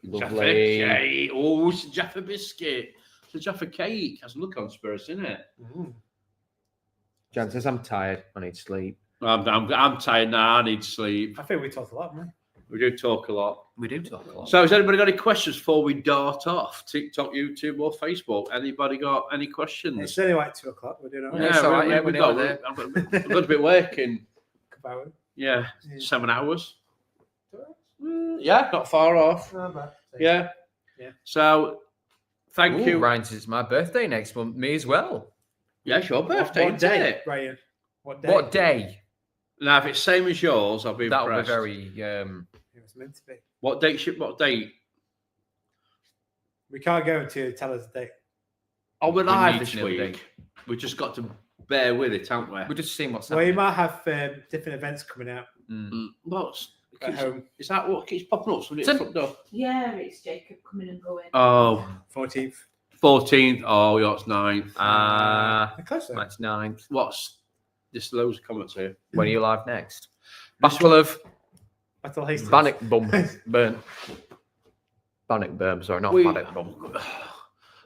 Jaffa Lovely. cake. Oh, it's a Jaffa biscuit. It's a Jaffa cake. Has a look on Spurs, isn't it? Jan says, I'm tired. I need sleep. I'm tired now. I need sleep. I think we talked a lot, man. We do talk a lot. We do talk a lot. So, has anybody got any questions before we dart off? TikTok, YouTube, or Facebook? Anybody got any questions? It's only like 2 o'clock. We're doing all right. Yeah, it's all right, yeah, we're got, nearly there. I've got to be working. About it. Yeah, Yeah. 7 hours. Yeah, not far off. Not bad. Yeah. Yeah. So, thank Ooh, you. Ryan says, it's my birthday next month. Me as well. Yeah, it's your birthday, What isn't day, it? Ryan? What day? What day? Now, if it's same as yours, I'll be That'll be impressed. very. It was meant to be. What date? What date? We can't go until you tell us the date. Oh, we're We live need this to know the week. date. We've just got to bear with it, haven't we? We're just seeing what's Well, you happening. might have different events coming out What's at home. is that? What keeps popping up? Somebody at It's the front door. Yeah, it's Jacob coming and going. Oh, 14th. 14th. Oh, yeah, it's 9th. They're close though. That's 9. What's just loads of comments here? When are you live next? Battle of Battle Hastings. Bannockburn. Bannockburn, sorry, not Bannockburn.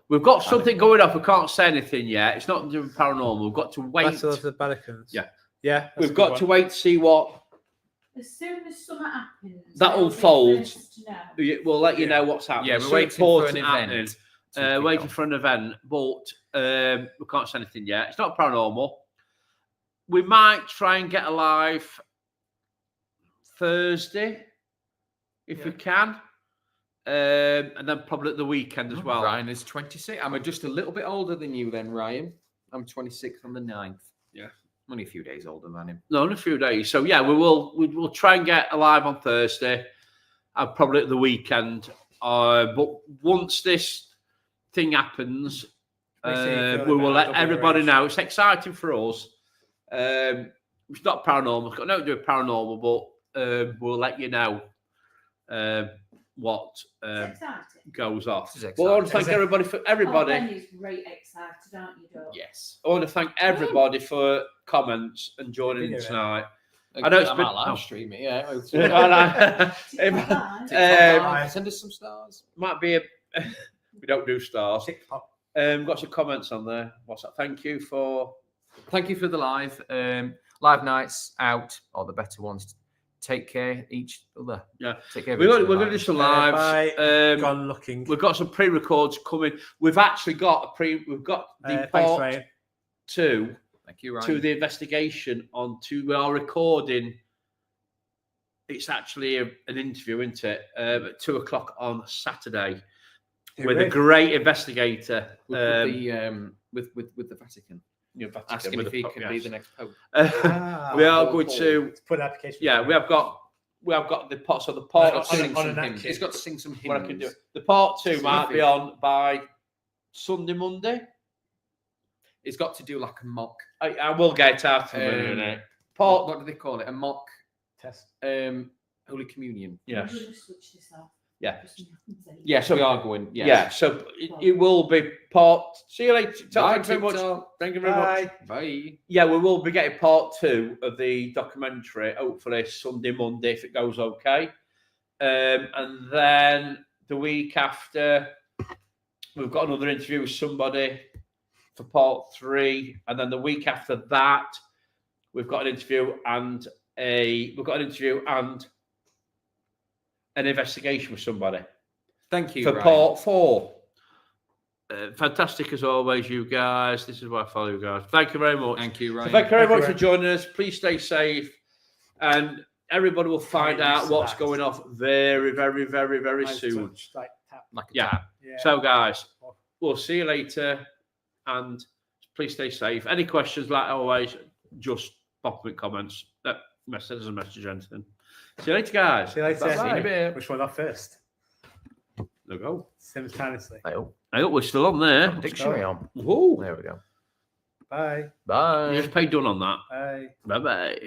We've got something going up. We can't say anything yet. It's not doing paranormal. We've got to wait. Battle of the Balkans. Yeah. Yeah. that's a We've good got one. to wait to see what. As soon as summer happens, That they'll be unfolds. first to know. We'll let you Yeah. know what's happening. Yeah, It's we're so waiting for an important happening. event. to kick Waiting off. for an event, but we can't say anything yet. It's not paranormal. We might try and get a live Thursday if we can, and then probably at the weekend as well. Ryan is 26. I'm just a little bit older than you then, Ryan. I'm 26 on the 9th. Yeah. Only a few days older than him. No, in a few days. So yeah, we'll try and get a live on Thursday, and probably at the weekend. But once this thing happens, We see each other we will about let double everybody range. know. It's exciting for us. It's not paranormal. It's got nothing to do with paranormal, but we'll let you know what It's exciting. goes off. This is Well, I want to exciting. thank everybody for everybody. Oh, Benny's right excited, aren't you, Doc? Yes. I want to thank everybody for comments and joining in Video it. tonight. I know it's I been- might live oh. stream it, yeah. It might- Send us some stars. might be a we don't do stars. TikTok. Got some comments on there. What's that? Thank you for Thank you for the live. Live nights out, or the better ones. Take care each other. Yeah. Take care. of we're each going other, to do Ryan. some lives. Bye. Gone looking. We've got some pre-records coming. We've actually got we've got the Thanks, part Ryan. 2 Thank you, Ryan. to the investigation we are recording. It's actually an interview, isn't it? At 2:00 on Saturday with a Who great investigator. with the Vatican. you know, Vatican, Asking with if the he Pope, can be yes. the next pope. We are Ah, going to. let's put an application. Yeah, we have got the part. So the part On a- Sing on some an hymns. napkin. He's got to sing some hymns. what I can do. The part 2 might be on by Sunday, Monday. He's got to do like a mock. I will get out of it in a minute. Part What do they call it? A mock Test. Holy Communion. yes. I'm going to switch this off. Yeah. Just nothing to say. Yes, we are going. Yes. Yeah, so it will be part. See you later. Bye, Thank you very much. TikTok. Thank you very much. Bye. Bye. Yeah, we will be getting part 2 of the documentary, hopefully Sunday, Monday, if it goes okay. And then the week after, we've got another interview with somebody for part 3. And then the week after that, we've got an interview and an investigation with somebody Thank you, for Ryan. part 4. Fantastic as always, you guys. This is why I follow you guys. Thank you very much. Thank you, So Ryan. thank you very Thank you, much for Ryan. joining us. Please stay safe. And everybody will find Right, out used to what's that. going off very, very, very, very Nice soon. touch, like tap. Like a Yeah. tap. Yeah. So, guys, we'll see you later, and please stay safe. Any questions, like always, just pop them in comments. Send us a message or anything. See you later, guys. See you later. See you in a bit. Which one off first? There we go. Simultaneously. I hope. I hope we're still on there. Dictionary on. Whoa. There we go. Bye. Bye. You just paid done on that. Bye. Bye bye.